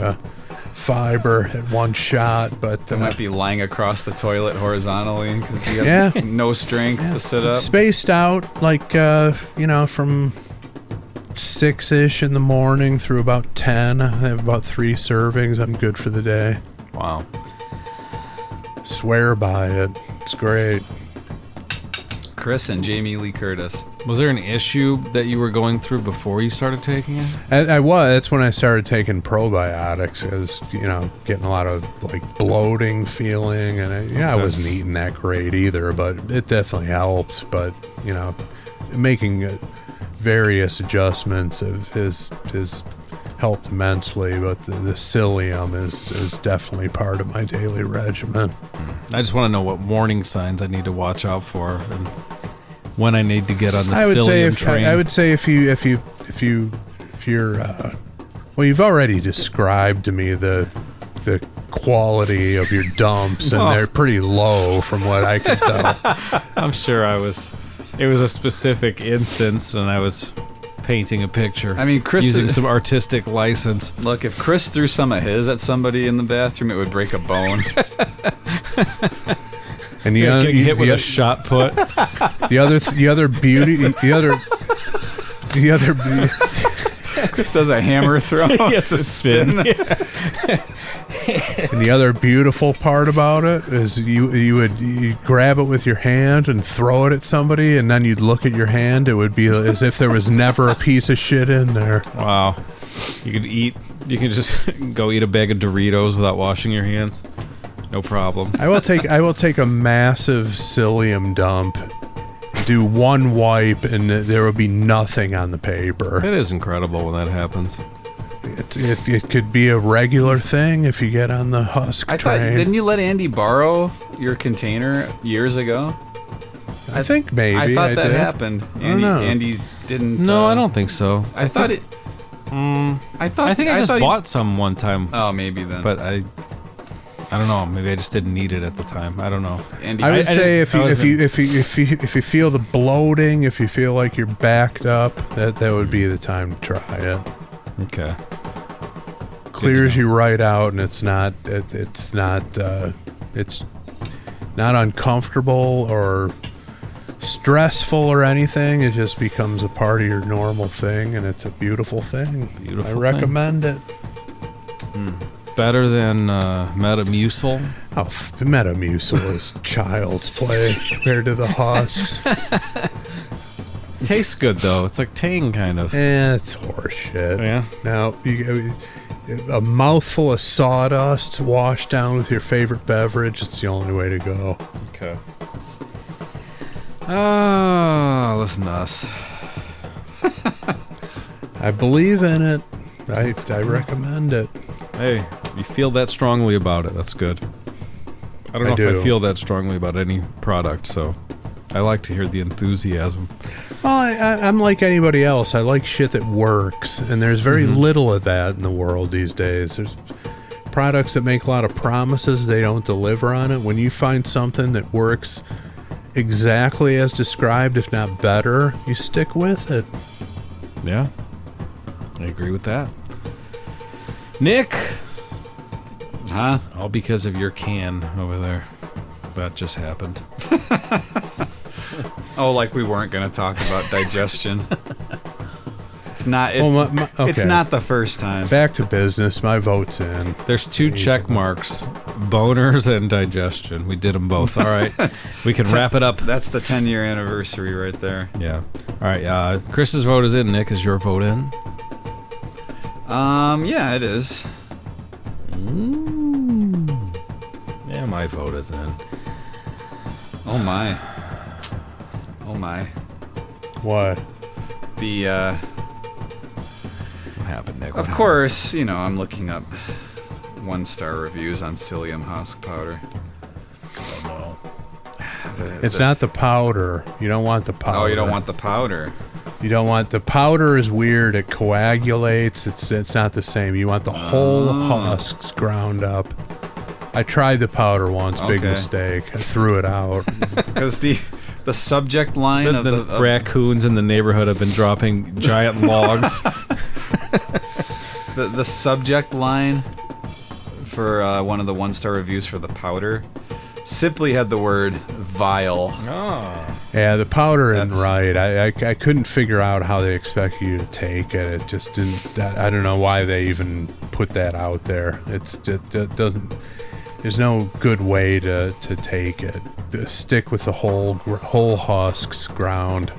[SPEAKER 4] fiber at one shot, but
[SPEAKER 5] That might be lying across the toilet horizontally because you have no strength to sit up.
[SPEAKER 4] spaced out like from 6-ish in the morning through about 10. I have about 3 servings. I'm good for the day.
[SPEAKER 1] Wow.
[SPEAKER 4] Swear by it. It's great.
[SPEAKER 5] Chris and Jamie Lee Curtis.
[SPEAKER 1] Was there an issue that you were going through before you started taking it?
[SPEAKER 4] I was. That's when I started taking probiotics. I was, getting a lot of like bloating feeling, and I wasn't eating that great either. But it definitely helped. But making various adjustments has helped immensely. But the psyllium is definitely part of my daily regimen.
[SPEAKER 1] I just want to know what warning signs I need to watch out for and when I need to get on the psyllium train.
[SPEAKER 4] I would say if you're well, you've already described to me the quality of your dumps, and they're pretty low from what I can tell.
[SPEAKER 1] I'm sure it was a specific instance, and I was painting a picture.
[SPEAKER 5] I mean, Chris
[SPEAKER 1] using some artistic license.
[SPEAKER 5] Look, if Chris threw some of his at somebody in the bathroom, it would break a bone.
[SPEAKER 4] And
[SPEAKER 1] getting hit with a shot put.
[SPEAKER 4] The other beauty,
[SPEAKER 5] Chris does a hammer throw.
[SPEAKER 1] He has to spin.
[SPEAKER 4] And the other beautiful part about it is you grab it with your hand and throw it at somebody, and then you'd look at your hand. It would be as if there was never a piece of shit in there.
[SPEAKER 1] Wow. You could just go eat a bag of Doritos without washing your hands. No problem.
[SPEAKER 4] I will take a massive psyllium dump, do one wipe, and there will be nothing on the paper.
[SPEAKER 1] It is incredible when that happens.
[SPEAKER 4] It could be a regular thing if you get on the husk train.
[SPEAKER 5] Didn't you let Andy borrow your container years ago?
[SPEAKER 4] I think maybe
[SPEAKER 5] I thought that
[SPEAKER 4] did.
[SPEAKER 5] happened.
[SPEAKER 4] I don't know.
[SPEAKER 5] Andy didn't.
[SPEAKER 1] No, I don't think so.
[SPEAKER 5] I thought
[SPEAKER 1] think,
[SPEAKER 5] it.
[SPEAKER 1] I think I just bought some one time.
[SPEAKER 5] Oh, maybe then.
[SPEAKER 1] But I don't know. Maybe I just didn't need it at the time. I don't know.
[SPEAKER 5] Andy,
[SPEAKER 4] I would say if you feel the bloating, if you feel like you're backed up, that would be the time to try it.
[SPEAKER 1] Okay.
[SPEAKER 4] Clears you right out, and it's not uncomfortable or stressful or anything. It just becomes a part of your normal thing, and it's a beautiful thing. I recommend it.
[SPEAKER 1] Better than Metamucil?
[SPEAKER 4] Oh, Metamucil is child's play compared to the husks.
[SPEAKER 1] Tastes good though. It's like Tang kind of.
[SPEAKER 4] It's horseshit.
[SPEAKER 1] Yeah.
[SPEAKER 4] Now a mouthful of sawdust washed down with your favorite beverage. It's the only way to go.
[SPEAKER 1] Okay. Listen to us.
[SPEAKER 4] I believe in it. I recommend it.
[SPEAKER 1] Hey, you feel that strongly about it. That's good. I don't know if I feel that strongly about any product, so I like to hear the enthusiasm.
[SPEAKER 4] Well, I'm like anybody else. I like shit that works, and there's very little of that in the world these days. There's products that make a lot of promises, they don't deliver on it. When you find something that works exactly as described, if not better, you stick with it.
[SPEAKER 1] Yeah, I agree with that. Nick!
[SPEAKER 5] Huh?
[SPEAKER 1] All because of your can over there. That just happened.
[SPEAKER 5] Oh, like we weren't going to talk about digestion. It's not.
[SPEAKER 4] Okay.
[SPEAKER 5] It's not the first time.
[SPEAKER 4] Back to business. My vote's in.
[SPEAKER 1] There's 2 check marks. Boners and digestion. We did them both. All right. We can wrap it up.
[SPEAKER 5] That's the 10-year anniversary right there.
[SPEAKER 1] Yeah. All right. Chris's vote is in. Nick, is your vote in?
[SPEAKER 5] Yeah, it is.
[SPEAKER 1] Yeah, my vote is in.
[SPEAKER 5] Oh my. Oh my.
[SPEAKER 4] What?
[SPEAKER 5] The
[SPEAKER 1] What happened, Nick?
[SPEAKER 5] Of course, you know, I'm looking up 1-star reviews on psyllium husk powder.
[SPEAKER 1] Oh, no.
[SPEAKER 4] It's not the powder. You don't want the powder.
[SPEAKER 5] Oh, you don't want the powder.
[SPEAKER 4] You don't want the powder. Is weird. It coagulates. It's not the same. You want the whole husks ground up. I tried the powder once. Big
[SPEAKER 5] Okay.
[SPEAKER 4] mistake. I threw it out.
[SPEAKER 5] Because the subject line of
[SPEAKER 1] The
[SPEAKER 5] the
[SPEAKER 1] raccoons in the neighborhood have been dropping giant logs.
[SPEAKER 5] the subject line for one of the 1-star reviews for the powder simply had the word vile.
[SPEAKER 1] Oh.
[SPEAKER 4] Yeah, the powder isn't
[SPEAKER 5] That's-
[SPEAKER 4] right. I couldn't figure out how they expect you to take it. It just didn't. I don't know why they even put that out there. It doesn't. There's no good way to take it. Stick with the whole husks ground.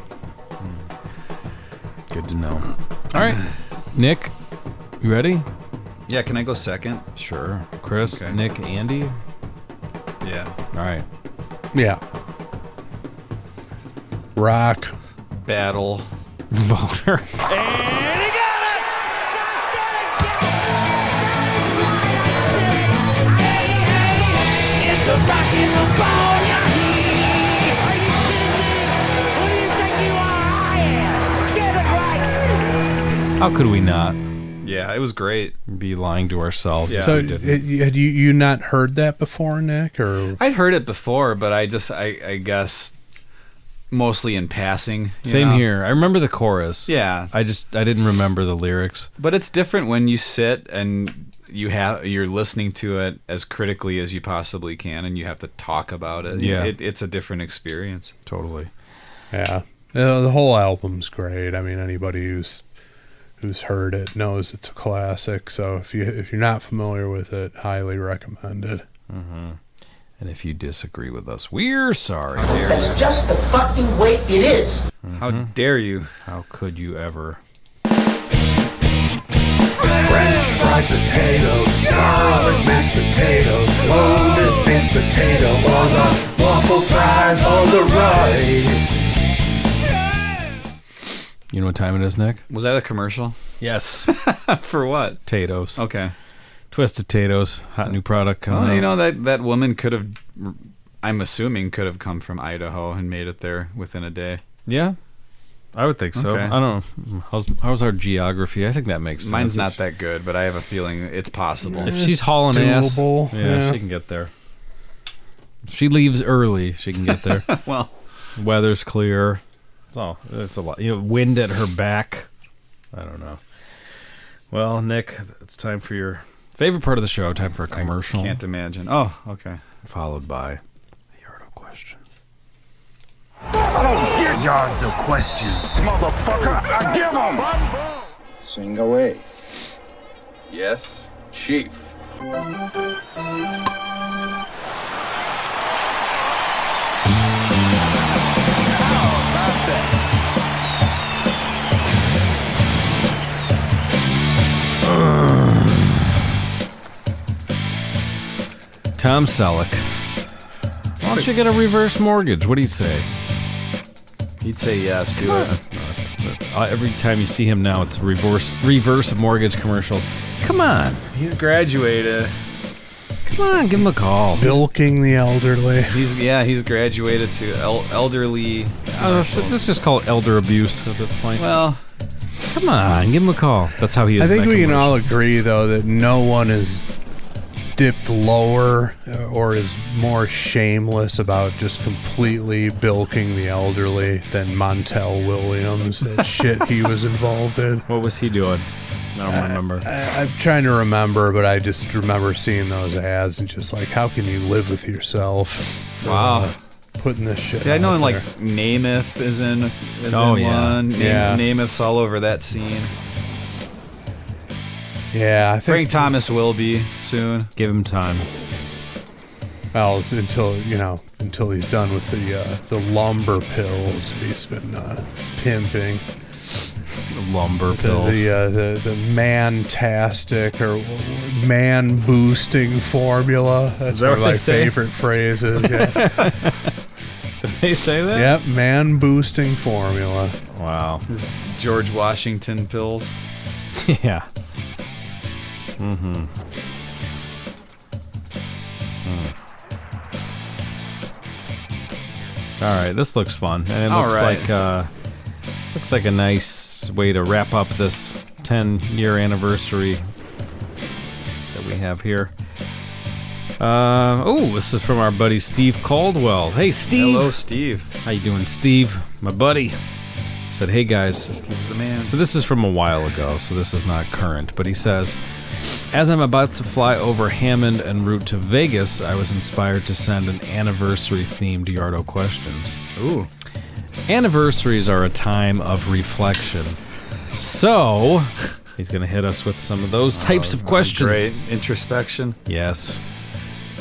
[SPEAKER 1] Good to know. All right. Nick, you ready?
[SPEAKER 5] Yeah, can I go second?
[SPEAKER 1] Sure. Chris,
[SPEAKER 5] Okay.
[SPEAKER 1] Nick, Andy?
[SPEAKER 5] Yeah.
[SPEAKER 1] All right.
[SPEAKER 4] Yeah. Rock.
[SPEAKER 5] Battle.
[SPEAKER 1] Boner.
[SPEAKER 2] It's a rockin' the ball, yeah. Are you kidding? Who do you think you are? I am. Get it right.
[SPEAKER 1] How could we not
[SPEAKER 5] Yeah, it was great.
[SPEAKER 1] be lying to ourselves?
[SPEAKER 5] Yeah.
[SPEAKER 1] if
[SPEAKER 4] So
[SPEAKER 1] we didn't?
[SPEAKER 4] had you not heard that before, Nick? Or
[SPEAKER 5] I'd heard it before, but I guess mostly in passing. you
[SPEAKER 1] Same
[SPEAKER 5] know?
[SPEAKER 1] here. I remember the chorus.
[SPEAKER 5] Yeah.
[SPEAKER 1] I didn't remember the lyrics.
[SPEAKER 5] But it's different when you sit and you're listening to it as critically as you possibly can, and you have to talk about it.
[SPEAKER 1] Yeah.
[SPEAKER 5] It's a different experience.
[SPEAKER 1] Totally.
[SPEAKER 4] yeah, the whole album's great. I mean, anybody who's heard it knows it's a classic. So if you're not familiar with it, highly recommend it.
[SPEAKER 1] And if you disagree with us, we're sorry.
[SPEAKER 9] That's just the fucking way it is.
[SPEAKER 5] How dare you?
[SPEAKER 1] How could you ever?
[SPEAKER 6] French fried potatoes, garlic mashed potatoes, loaded baked potato on the waffle fries on the rice.
[SPEAKER 1] You know what time it is, Nick?
[SPEAKER 5] Was that a commercial?
[SPEAKER 1] Yes.
[SPEAKER 5] For what?
[SPEAKER 1] Potatoes.
[SPEAKER 5] Okay.
[SPEAKER 1] Twisted Potatoes. Hot new product coming
[SPEAKER 5] Well, you
[SPEAKER 1] out.
[SPEAKER 5] know, that woman could have, I'm assuming, could have come from Idaho and made it there within a day.
[SPEAKER 1] Yeah. I would think so.
[SPEAKER 5] Okay.
[SPEAKER 1] I don't know. How's our geography? I think that makes sense.
[SPEAKER 5] Mine's not that good, but I have a feeling it's possible.
[SPEAKER 1] If she's hauling ass,
[SPEAKER 4] Doable,
[SPEAKER 1] yeah,
[SPEAKER 4] yeah.
[SPEAKER 1] she can get there. If she leaves early, she can get there.
[SPEAKER 5] Well,
[SPEAKER 1] Weather's clear. It's a lot. You know, wind at her back. I don't know. Well, Nick, it's time for your favorite part of the show. Time for a commercial,
[SPEAKER 5] can't imagine. Oh, okay.
[SPEAKER 1] followed by the yard of questions.
[SPEAKER 6] Yards of questions. Motherfucker, I give them.
[SPEAKER 10] Swing away.
[SPEAKER 6] Yes, Chief.
[SPEAKER 1] Tom Selleck. Why don't you get a reverse mortgage? What do you say?
[SPEAKER 5] He'd say yes to it.
[SPEAKER 1] Every time you see him now, it's reverse mortgage commercials. Come on.
[SPEAKER 5] He's graduated.
[SPEAKER 1] Come on, give him a call.
[SPEAKER 4] Bilking the elderly.
[SPEAKER 5] He's graduated to elderly.
[SPEAKER 1] Let's just call it elder abuse at this point.
[SPEAKER 5] Well,
[SPEAKER 1] come on, give him a call. That's how he is.
[SPEAKER 4] I think
[SPEAKER 1] in that
[SPEAKER 4] we can
[SPEAKER 1] commercial.
[SPEAKER 4] all agree, though, that no one is dipped lower or is more shameless about just completely bilking the elderly than Montel Williams. That shit he was involved in.
[SPEAKER 1] What was he doing? I don't remember.
[SPEAKER 4] I'm trying to remember, but I just remember seeing those ads and just like, how can you live with yourself?
[SPEAKER 5] Wow.
[SPEAKER 4] Putting this shit.
[SPEAKER 5] yeah, I know.
[SPEAKER 4] out
[SPEAKER 5] And like
[SPEAKER 4] there.
[SPEAKER 5] Namath is in.
[SPEAKER 1] Oh, yeah.
[SPEAKER 5] One.
[SPEAKER 4] Yeah.
[SPEAKER 5] Namath's all over that scene.
[SPEAKER 4] Yeah, I
[SPEAKER 5] Frank
[SPEAKER 4] think.
[SPEAKER 5] Thomas will be soon.
[SPEAKER 1] Give him time.
[SPEAKER 4] Well, until he's done with the lumber pills he's been pimping.
[SPEAKER 1] Lumber pills.
[SPEAKER 4] The man-tastic or man-boosting formula. That's
[SPEAKER 1] that
[SPEAKER 4] one of
[SPEAKER 1] what
[SPEAKER 4] my
[SPEAKER 1] they say?
[SPEAKER 4] favorite phrases. Yeah.
[SPEAKER 1] Did they say that?
[SPEAKER 4] Yep, man-boosting formula.
[SPEAKER 1] Wow.
[SPEAKER 5] His George Washington pills.
[SPEAKER 1] Yeah. Mm-hmm. All right, this looks fun, and it
[SPEAKER 5] All
[SPEAKER 1] looks
[SPEAKER 5] right.
[SPEAKER 1] like a nice way to wrap up this 10-year anniversary that we have here. This is from our buddy Steve Caldwell. Hey, Steve.
[SPEAKER 5] Hello, Steve.
[SPEAKER 1] How you doing, Steve? My buddy. Said, hey guys.
[SPEAKER 5] Steve's the man.
[SPEAKER 1] So this is from a while ago, so this is not current, but he says, as I'm about to fly over Hammond en route to Vegas, I was inspired to send an anniversary-themed Yardo questions.
[SPEAKER 5] Ooh.
[SPEAKER 1] Anniversaries are a time of reflection. So, he's going to hit us with some of those types of questions.
[SPEAKER 5] Great introspection.
[SPEAKER 1] Yes.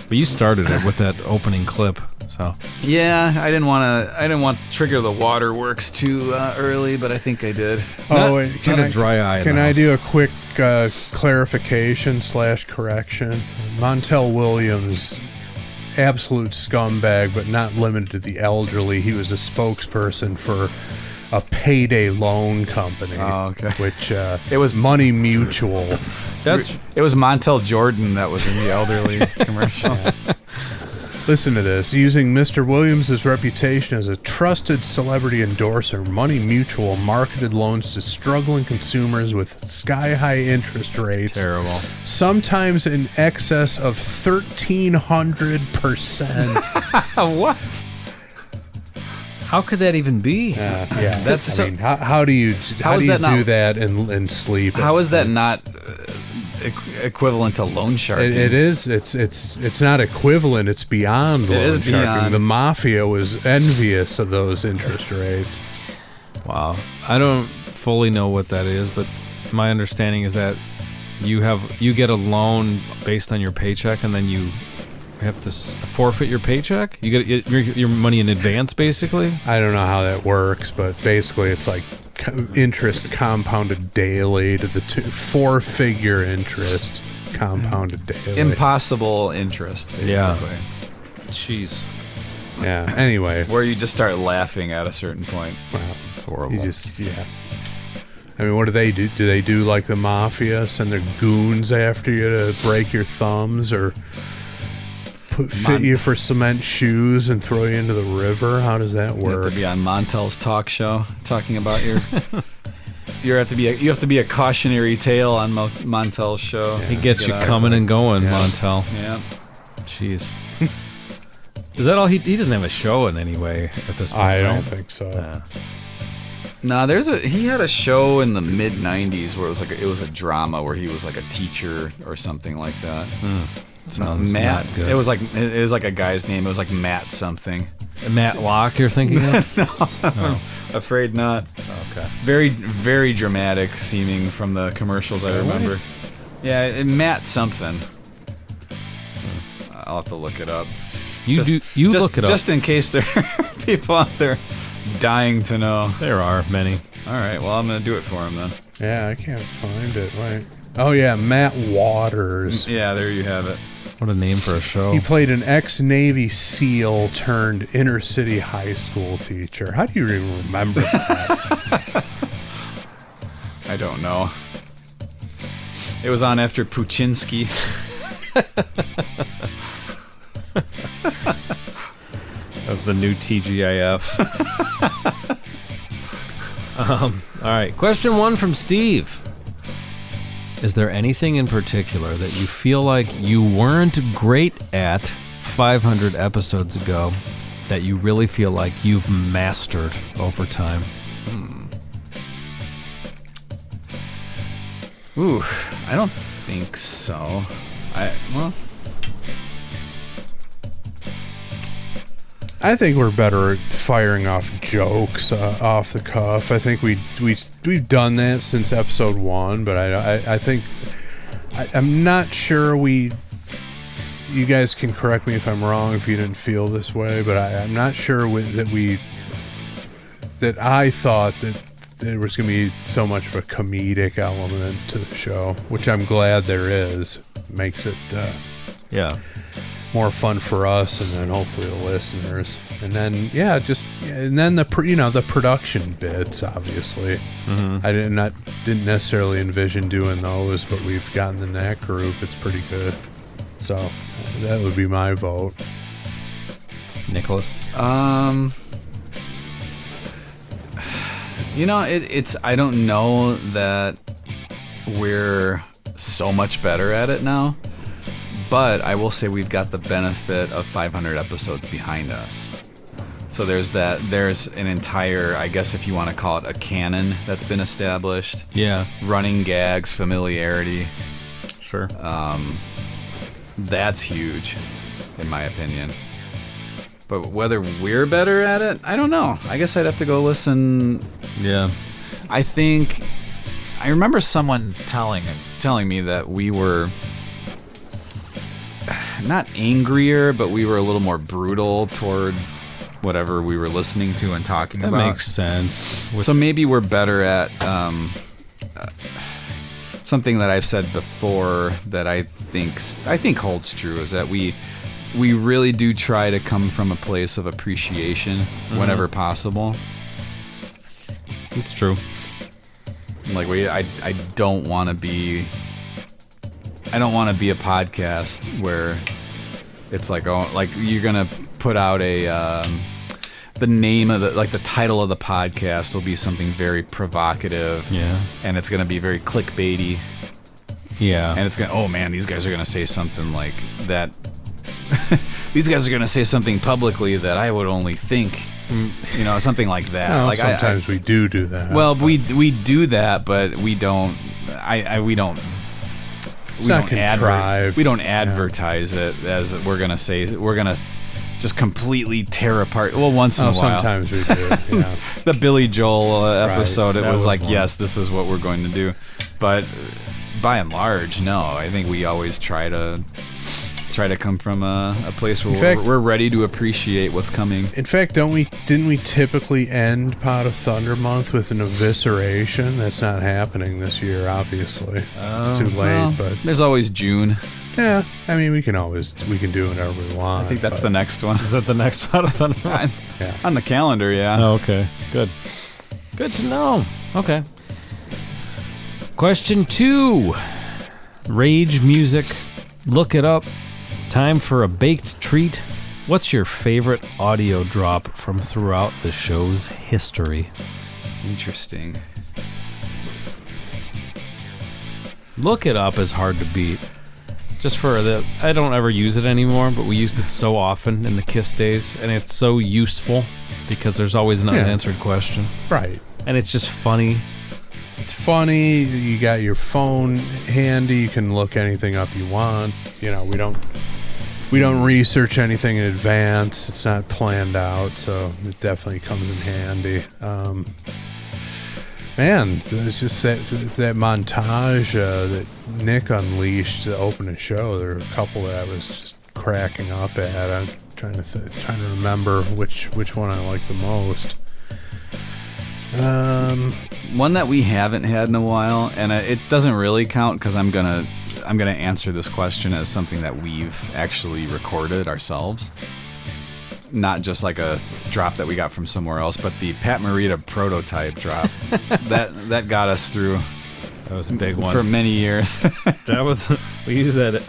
[SPEAKER 1] But you started it with that opening clip, so.
[SPEAKER 5] Yeah, I didn't want to trigger the waterworks too early, but I think I did.
[SPEAKER 4] Wait,
[SPEAKER 1] Not a dry eye in
[SPEAKER 4] Can
[SPEAKER 1] the
[SPEAKER 4] I
[SPEAKER 1] house.
[SPEAKER 4] do a quick clarification / correction? Montel Williams, absolute scumbag, but not limited to the elderly. He was a spokesperson for a payday loan company.
[SPEAKER 5] Oh, okay.
[SPEAKER 4] Which
[SPEAKER 5] It was
[SPEAKER 4] Money Mutual.
[SPEAKER 5] It was Montel Jordan that was in the elderly commercials.
[SPEAKER 4] Listen to this. Using Mr. Williams' reputation as a trusted celebrity endorser, Money Mutual marketed loans to struggling consumers with sky-high interest rates.
[SPEAKER 1] Terrible.
[SPEAKER 4] Sometimes in excess of 1,300%.
[SPEAKER 5] What?
[SPEAKER 1] How could that even be?
[SPEAKER 4] Yeah,
[SPEAKER 1] That's so-
[SPEAKER 4] how do you
[SPEAKER 5] How is
[SPEAKER 4] do
[SPEAKER 5] that not-
[SPEAKER 4] do that and sleep?
[SPEAKER 5] How is that not equivalent to loan sharking?
[SPEAKER 4] It is. It's not equivalent. It's beyond loan
[SPEAKER 5] is
[SPEAKER 4] sharking.
[SPEAKER 5] beyond.
[SPEAKER 4] The mafia was envious of those interest rates.
[SPEAKER 1] Wow. I don't fully know what that is, but my understanding is that you get a loan based on your paycheck, and then you have to forfeit your paycheck. You get your money in advance, basically.
[SPEAKER 4] I don't know how that works, but basically it's like interest compounded daily to the 4-figure interest compounded daily.
[SPEAKER 5] Impossible interest, basically.
[SPEAKER 1] Yeah. Jeez,
[SPEAKER 4] Yeah. Anyway,
[SPEAKER 5] Where you just start laughing at a certain point.
[SPEAKER 4] well,
[SPEAKER 1] it's horrible.
[SPEAKER 4] you just I mean, what do they do? Do they do like the mafia, send their goons after you to break your thumbs or fit you for cement shoes and throw you into the river? How does that
[SPEAKER 5] You have
[SPEAKER 4] work?
[SPEAKER 5] to be on Montel's talk show talking about your. You have to be a cautionary tale on Montel's show.
[SPEAKER 1] He gets you
[SPEAKER 5] Get out of
[SPEAKER 1] coming
[SPEAKER 5] it.
[SPEAKER 1] and going, Montel.
[SPEAKER 5] Yeah.
[SPEAKER 1] Jeez. Is that all? He doesn't have a show in any way at this point.
[SPEAKER 4] I don't
[SPEAKER 1] right?
[SPEAKER 4] think so.
[SPEAKER 5] Nah, he had a show in the mid '90s where it was a drama where he was like a teacher or something like that.
[SPEAKER 1] Sounds
[SPEAKER 5] Matt.
[SPEAKER 1] not good.
[SPEAKER 5] It was like a guy's name. It was like Matt something.
[SPEAKER 1] Matt Locke, you're thinking of?
[SPEAKER 5] Afraid not.
[SPEAKER 1] Okay.
[SPEAKER 5] Very, very dramatic seeming from the commercials I remember. Yeah, Matt something. I'll have to look it up.
[SPEAKER 1] Look it up.
[SPEAKER 5] Just in case there are people out there dying to know.
[SPEAKER 1] There are many.
[SPEAKER 5] All right, well, I'm going to do it for him then.
[SPEAKER 4] Yeah, I can't find it. Wait. Oh yeah, Matt Waters.
[SPEAKER 5] Yeah, there you have it.
[SPEAKER 1] What a name for a show.
[SPEAKER 4] He played an ex-Navy SEAL turned inner city high school teacher. How do you even remember that?
[SPEAKER 5] don't know. It was on after Puczynski.
[SPEAKER 1] That was the new TGIF. All right. Question 1 from Steve. Is there anything in particular that you feel like you weren't great at 500 episodes ago that you really feel like you've mastered over time?
[SPEAKER 5] Ooh, I don't think so.
[SPEAKER 4] I think we're better at firing off jokes off the cuff. I think we've done that since episode 1, but I think I'm not sure you guys can correct me if I'm wrong if you didn't feel this way, but I'm not sure that I thought that there was going to be so much of a comedic element to the show, which I'm glad there is. Makes it more fun for us, and then hopefully the listeners, and then the production bits. Obviously, I didn't necessarily envision doing those, but we've gotten in that groove. It's pretty good, so that would be my vote.
[SPEAKER 1] Nicholas?
[SPEAKER 5] It's I don't know that we're so much better at it now. But I will say we've got the benefit of 500 episodes behind us. So there's an entire, I guess if you want to call it a canon that's been established.
[SPEAKER 1] Yeah.
[SPEAKER 5] Running gags, familiarity.
[SPEAKER 1] Sure.
[SPEAKER 5] That's huge, in my opinion. But whether we're better at it, I don't know. I guess I'd have to go listen.
[SPEAKER 1] Yeah.
[SPEAKER 5] I remember someone telling me that we were not angrier, but we were a little more brutal toward whatever we were listening to and talking about.
[SPEAKER 1] That makes sense.
[SPEAKER 5] So maybe we're better at something that I've said before that I think holds true is that we really do try to come from a place of appreciation whenever possible.
[SPEAKER 1] It's true.
[SPEAKER 5] Like I don't want to be a podcast where it's like, oh, like you're gonna put out the name of the title of the podcast will be something very provocative, and it's gonna be very clickbaity, and it's gonna, oh man, these guys are gonna say something like that. These guys are gonna say something publicly that I would only think, something like that.
[SPEAKER 4] Well,
[SPEAKER 5] like
[SPEAKER 4] sometimes we do that.
[SPEAKER 5] Well, we do that, but we don't. We don't advertise it as we're gonna say we're gonna just completely tear apart. Well, once in a while.
[SPEAKER 4] Sometimes we do. Yeah.
[SPEAKER 5] The Billy Joel episode,
[SPEAKER 1] Right,
[SPEAKER 5] it was like,
[SPEAKER 1] one.
[SPEAKER 5] yes, this is what we're going to do. But by and large, no. I think we always try to come from a place where we're ready to appreciate what's coming.
[SPEAKER 4] In fact, didn't we typically end Pot of Thunder month with an evisceration? That's not happening this year, obviously. It's too late,
[SPEAKER 5] Well,
[SPEAKER 4] but
[SPEAKER 5] there's always June.
[SPEAKER 4] yeah, I mean, we can do whatever we want.
[SPEAKER 5] I think that's
[SPEAKER 4] but-
[SPEAKER 5] the next one.
[SPEAKER 1] Is that the next Pot of Thunder?
[SPEAKER 4] Yeah.
[SPEAKER 5] On the calendar, yeah.
[SPEAKER 1] Oh, okay. Good to know. Okay. Question 2. Rage music. Look it up. Time for a baked treat. What's your favorite audio drop from throughout the show's history?
[SPEAKER 5] Interesting.
[SPEAKER 1] Look it up is hard to beat. Just for I don't ever use it anymore, but we used it so often in the KISS days, and it's so useful because there's always an unanswered question.
[SPEAKER 4] Right.
[SPEAKER 1] And it's just funny.
[SPEAKER 4] It's funny. You got your phone handy. You can look anything up you want. We don't research anything in advance. It's not planned out, so it definitely comes in handy. Man, it's just that montage that Nick unleashed to open the show. There were a couple that I was just cracking up at. I'm trying to remember which one I like the most.
[SPEAKER 5] One that we haven't had in a while, and it doesn't really count because I'm gonna answer this question as something that we've actually recorded ourselves, not just like a drop that we got from somewhere else, but the Pat Morita prototype drop that got us through
[SPEAKER 1] That was a big one.
[SPEAKER 5] for many years.
[SPEAKER 1] That was, we used that,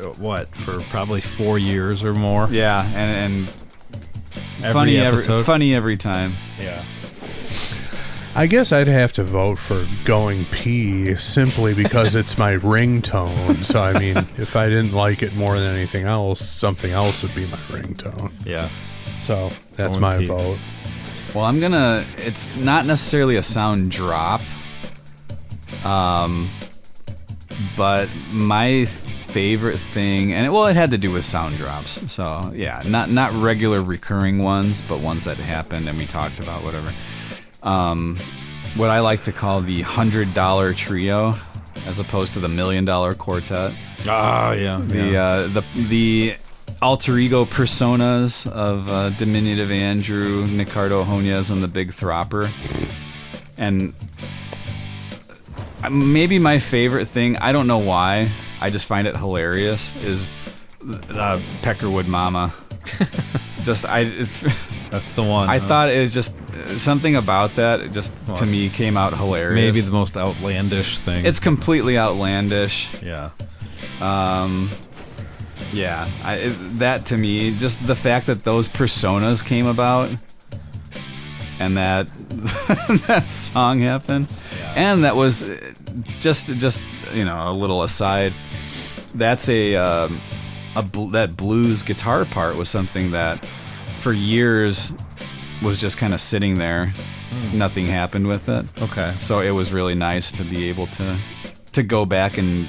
[SPEAKER 1] for probably 4 years or more.
[SPEAKER 5] Yeah, and
[SPEAKER 1] Every episode.
[SPEAKER 5] funny every time.
[SPEAKER 1] Yeah.
[SPEAKER 4] I guess I'd have to vote for Going Pee simply because it's my ringtone. So, I mean, if I didn't like it more than anything else, something else would be my ringtone.
[SPEAKER 1] Yeah.
[SPEAKER 4] So, that's
[SPEAKER 1] Going
[SPEAKER 4] my
[SPEAKER 1] Pee.
[SPEAKER 4] vote.
[SPEAKER 5] Well, it's not necessarily a sound drop. But my favorite thing, it had to do with sound drops. So, yeah, not regular recurring ones, but ones that happened and we talked about, whatever. What I like to call the $100 trio, as opposed to the $1 million quartet.
[SPEAKER 1] Oh, yeah.
[SPEAKER 5] The alter ego personas of Diminutive Andrew, Nicardo Honez, and the Big Thropper. And maybe my favorite thing, I don't know why, I just find it hilarious, is Peckerwood Mama.
[SPEAKER 1] That's the one.
[SPEAKER 5] I thought it was just something about that. It just to me came out hilarious.
[SPEAKER 1] Maybe the most outlandish thing.
[SPEAKER 5] It's completely outlandish.
[SPEAKER 1] Yeah.
[SPEAKER 5] Yeah. That to me, just the fact that those personas came about, and that that song happened, and that was just a little aside. That's that blues guitar part was something that for years was just kind of sitting there. Nothing happened with it.
[SPEAKER 1] Okay.
[SPEAKER 5] So it was really nice to be able to go back and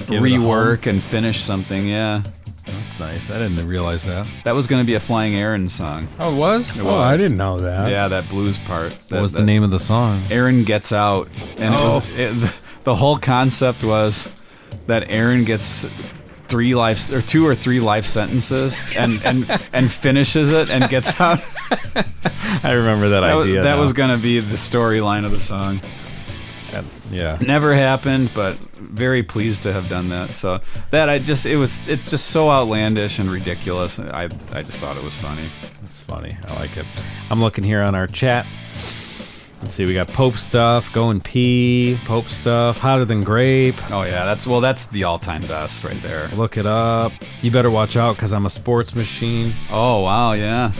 [SPEAKER 1] Give it a
[SPEAKER 5] rework
[SPEAKER 1] home.
[SPEAKER 5] and finish something. Yeah.
[SPEAKER 1] That's nice. I didn't realize that.
[SPEAKER 5] That was going to be a Flying Aaron song.
[SPEAKER 1] Oh, it was?
[SPEAKER 5] It
[SPEAKER 4] Oh, I
[SPEAKER 5] was.
[SPEAKER 4] didn't know that.
[SPEAKER 5] Yeah, that blues part.
[SPEAKER 1] What was the name of the song?
[SPEAKER 5] Aaron Gets Out. And the whole concept was that Aaron gets 2 or 3 life sentences and finishes it and gets out.
[SPEAKER 1] I remember that idea.
[SPEAKER 5] That
[SPEAKER 1] now.
[SPEAKER 5] was going to be the storyline of the song.
[SPEAKER 1] Yeah.
[SPEAKER 5] Never happened, but very pleased to have done that. So that it's just so outlandish and ridiculous. I just thought it was funny.
[SPEAKER 1] It's funny. I like it. I'm looking here on our chat. Let's see. We got Pope Stuff, Going Pee, Pope Stuff, Hotter Than Grape.
[SPEAKER 5] Oh yeah, that's the all-time best right there.
[SPEAKER 1] Look it up. You better watch out because I'm a sports machine.
[SPEAKER 5] Oh wow, yeah.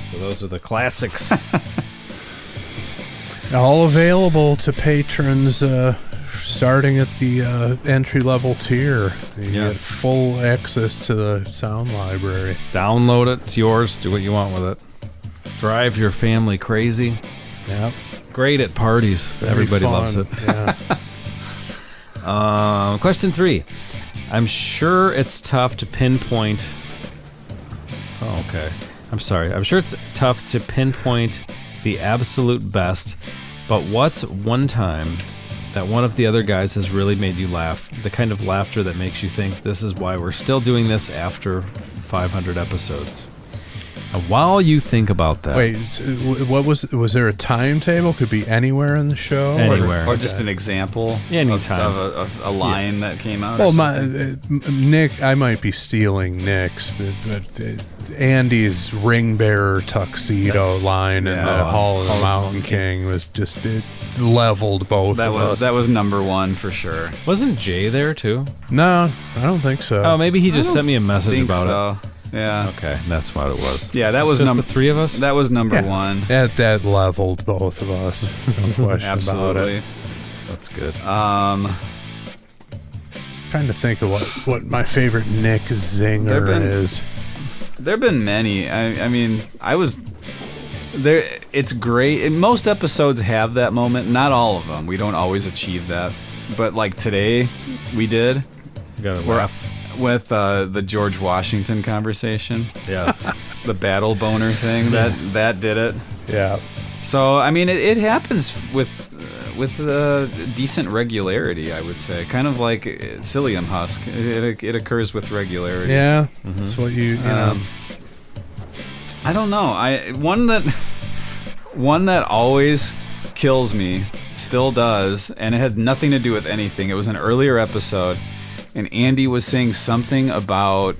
[SPEAKER 1] So those are the classics.
[SPEAKER 4] All available to patrons starting at the entry-level tier. You get full access to the sound library.
[SPEAKER 1] Download it. It's yours. Do what you want with it. Drive your family crazy.
[SPEAKER 4] Yep.
[SPEAKER 1] Great at parties.
[SPEAKER 4] Very
[SPEAKER 1] Everybody
[SPEAKER 4] fun.
[SPEAKER 1] loves it.
[SPEAKER 4] Yeah.
[SPEAKER 1] Question 3. I'm sure it's tough to pinpoint. Oh, okay. I'm sorry. I'm sure it's tough to pinpoint the absolute best, but what's one time that one of the other guys has really made you laugh? The kind of laughter that makes you think this is why we're still doing this after 500 episodes. And while you think about that,
[SPEAKER 4] Wait, what was there a timetable? Could be anywhere in the show?
[SPEAKER 1] Anywhere.
[SPEAKER 5] Or just an example
[SPEAKER 1] Anytime.
[SPEAKER 5] of a line that came out.
[SPEAKER 4] Well,
[SPEAKER 5] or
[SPEAKER 4] Nick, I might be stealing Nick's, but Andy's ring bearer tuxedo line in the Hall of the Mountain King was just it leveled both of us.
[SPEAKER 5] that was number one for sure.
[SPEAKER 1] wasn't Jay there too?
[SPEAKER 4] No, I don't think so.
[SPEAKER 1] Oh, maybe he just sent me a message
[SPEAKER 5] Think
[SPEAKER 1] about
[SPEAKER 5] so. Yeah.
[SPEAKER 1] it. Okay, that's what it was.
[SPEAKER 5] Yeah, that
[SPEAKER 1] It's
[SPEAKER 5] was
[SPEAKER 1] just the 3 of us.
[SPEAKER 5] That was number
[SPEAKER 4] Yeah.
[SPEAKER 5] one.
[SPEAKER 4] That leveled both of us. No question
[SPEAKER 5] Absolutely.
[SPEAKER 4] about it.
[SPEAKER 1] That's good.
[SPEAKER 4] Trying to think of what my favorite Nick zinger is.
[SPEAKER 5] There have been many. I mean, I was there. It's great. And most episodes have that moment. Not all of them. We don't always achieve that. But like today, we did.
[SPEAKER 1] You gotta
[SPEAKER 5] We're-
[SPEAKER 1] laugh.
[SPEAKER 5] With the George Washington conversation.
[SPEAKER 1] Yeah.
[SPEAKER 5] The battle boner thing. That did it.
[SPEAKER 4] Yeah.
[SPEAKER 5] So I mean, it happens with decent regularity, I would say. Kind of like psyllium husk. It occurs with regularity.
[SPEAKER 4] Yeah. That's what you know.
[SPEAKER 5] I don't know. One that always kills me, still does, and it had nothing to do with anything. It was an earlier episode, and Andy was saying something about,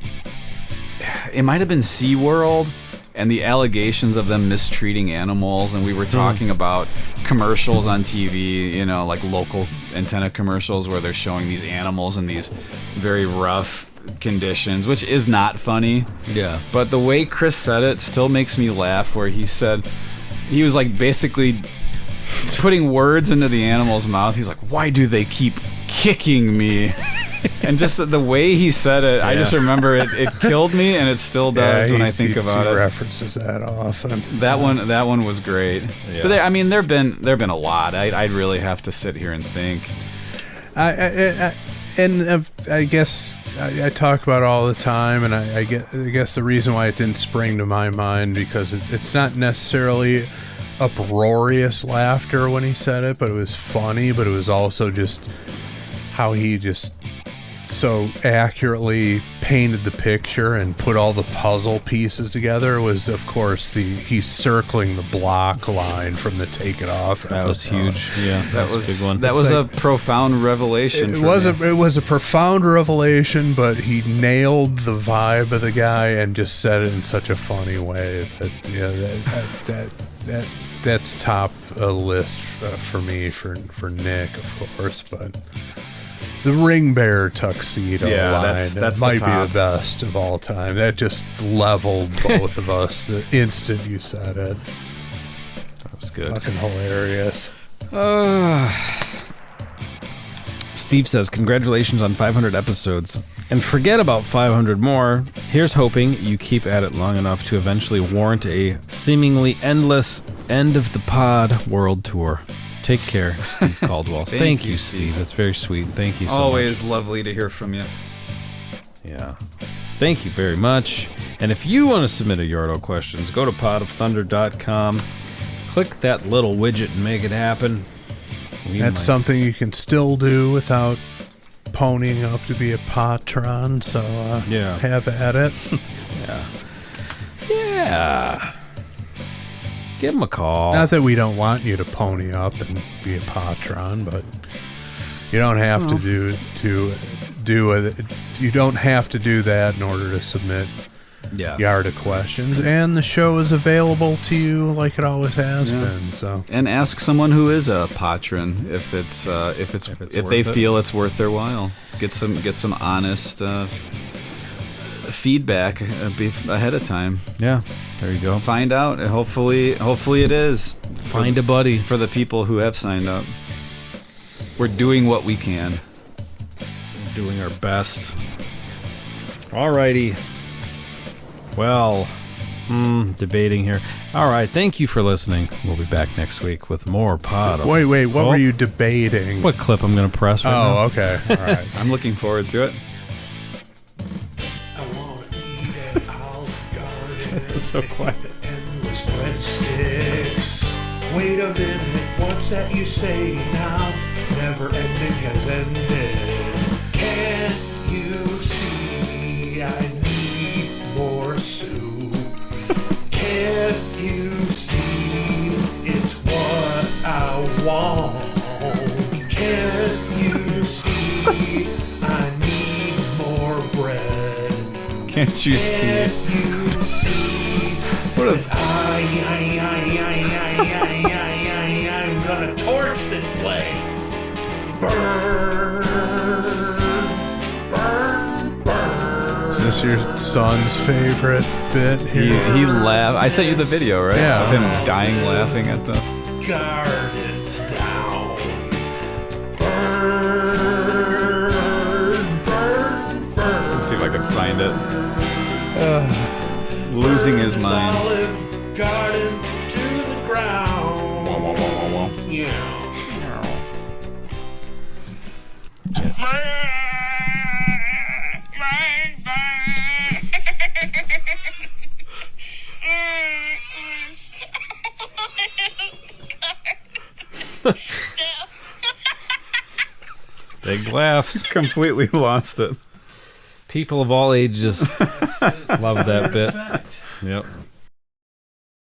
[SPEAKER 5] it might have been SeaWorld, and the allegations of them mistreating animals, and we were talking about commercials on TV, you know, like local antenna commercials where they're showing these animals in these very rough conditions, which is not funny.
[SPEAKER 1] Yeah.
[SPEAKER 5] But the way Chris said it still makes me laugh, where he said, he was like basically putting words into the animal's mouth. He's like, why do they keep kicking me? And just the way he said it, I just remember it killed me, and it still does when I think about
[SPEAKER 4] he
[SPEAKER 5] it.
[SPEAKER 4] references that often.
[SPEAKER 5] That one was great.
[SPEAKER 1] Yeah.
[SPEAKER 5] But I mean, there've been a lot. I'd really have to sit here and think.
[SPEAKER 4] I guess I talk about it all the time, and I guess the reason why it didn't spring to my mind because it's not necessarily uproarious laughter when he said it, but it was funny, but it was also just how he just so accurately painted the picture and put all the puzzle pieces together. Was, of course, he's circling the block line from the Take It Off.
[SPEAKER 1] That was huge. Yeah, that was a big one.
[SPEAKER 5] That was a profound revelation.
[SPEAKER 4] It was a profound revelation, but he nailed the vibe of the guy and just said it in such a funny way that's top of the list for me for Nick, of course, but. The ring bearer tuxedo line
[SPEAKER 5] that's
[SPEAKER 4] might
[SPEAKER 5] the
[SPEAKER 4] be the best of all time. That just leveled both of us the instant you said it.
[SPEAKER 1] That was good.
[SPEAKER 4] Fucking hilarious.
[SPEAKER 1] Steve says, congratulations on 500 episodes. And forget about 500 more. Here's hoping you keep at it long enough to eventually warrant a seemingly endless end of the pod world tour. Take care, Steve Caldwell. Thank you, Steve. That's very sweet. Thank you so
[SPEAKER 5] Always
[SPEAKER 1] much.
[SPEAKER 5] lovely to hear from you.
[SPEAKER 1] Yeah. Thank you very much. And if you want to submit a Yardo questions, go to podofthunder.com. Click that little widget and make it happen.
[SPEAKER 4] That's something you can still do without ponying up to be a patron, so have at it.
[SPEAKER 1] Yeah. Give him a call.
[SPEAKER 4] Not that we don't want you to pony up and be a patron, but you don't have to you don't have to do that in order to submit Yarda questions, and the show is available to you like it always has been. So,
[SPEAKER 5] and ask someone who is a patron if they feel it's worth their while. Get some honest feedback ahead of time.
[SPEAKER 1] Yeah, there you go.
[SPEAKER 5] Find out. Hopefully it is.
[SPEAKER 1] Find a buddy
[SPEAKER 5] for the people who have signed up. We're doing what we can.
[SPEAKER 1] Doing our best. Alrighty. Well, debating here. All right, thank you for listening. We'll be back next week with more pod.
[SPEAKER 4] Wait, what were you debating?
[SPEAKER 1] What clip I'm going to press right now?
[SPEAKER 4] Oh, okay. All right.
[SPEAKER 5] I'm looking forward to it.
[SPEAKER 1] It's so quiet.
[SPEAKER 6] Wait a minute, what's that you say now? Never ending has ended. Can't you see I need more soup? Can't you see it's what I want? Can't you see I need more bread?
[SPEAKER 5] Can't you see? What a...
[SPEAKER 6] I'm gonna torch this place. Burn, burn, burn.
[SPEAKER 4] Is this your son's favorite bit here?
[SPEAKER 5] He laughed. I sent you the video, right?
[SPEAKER 4] Yeah.
[SPEAKER 5] Of him dying laughing at this.
[SPEAKER 6] Guard it down. Burn, burn, burn.
[SPEAKER 5] Let's see if I can find it. Losing his mind.
[SPEAKER 6] Olive Garden to the ground.
[SPEAKER 5] Wah, wah, wah, wah, wah.
[SPEAKER 6] Yeah.
[SPEAKER 1] Big laughs.
[SPEAKER 5] Completely lost it.
[SPEAKER 1] People of all ages love that bit. Yep.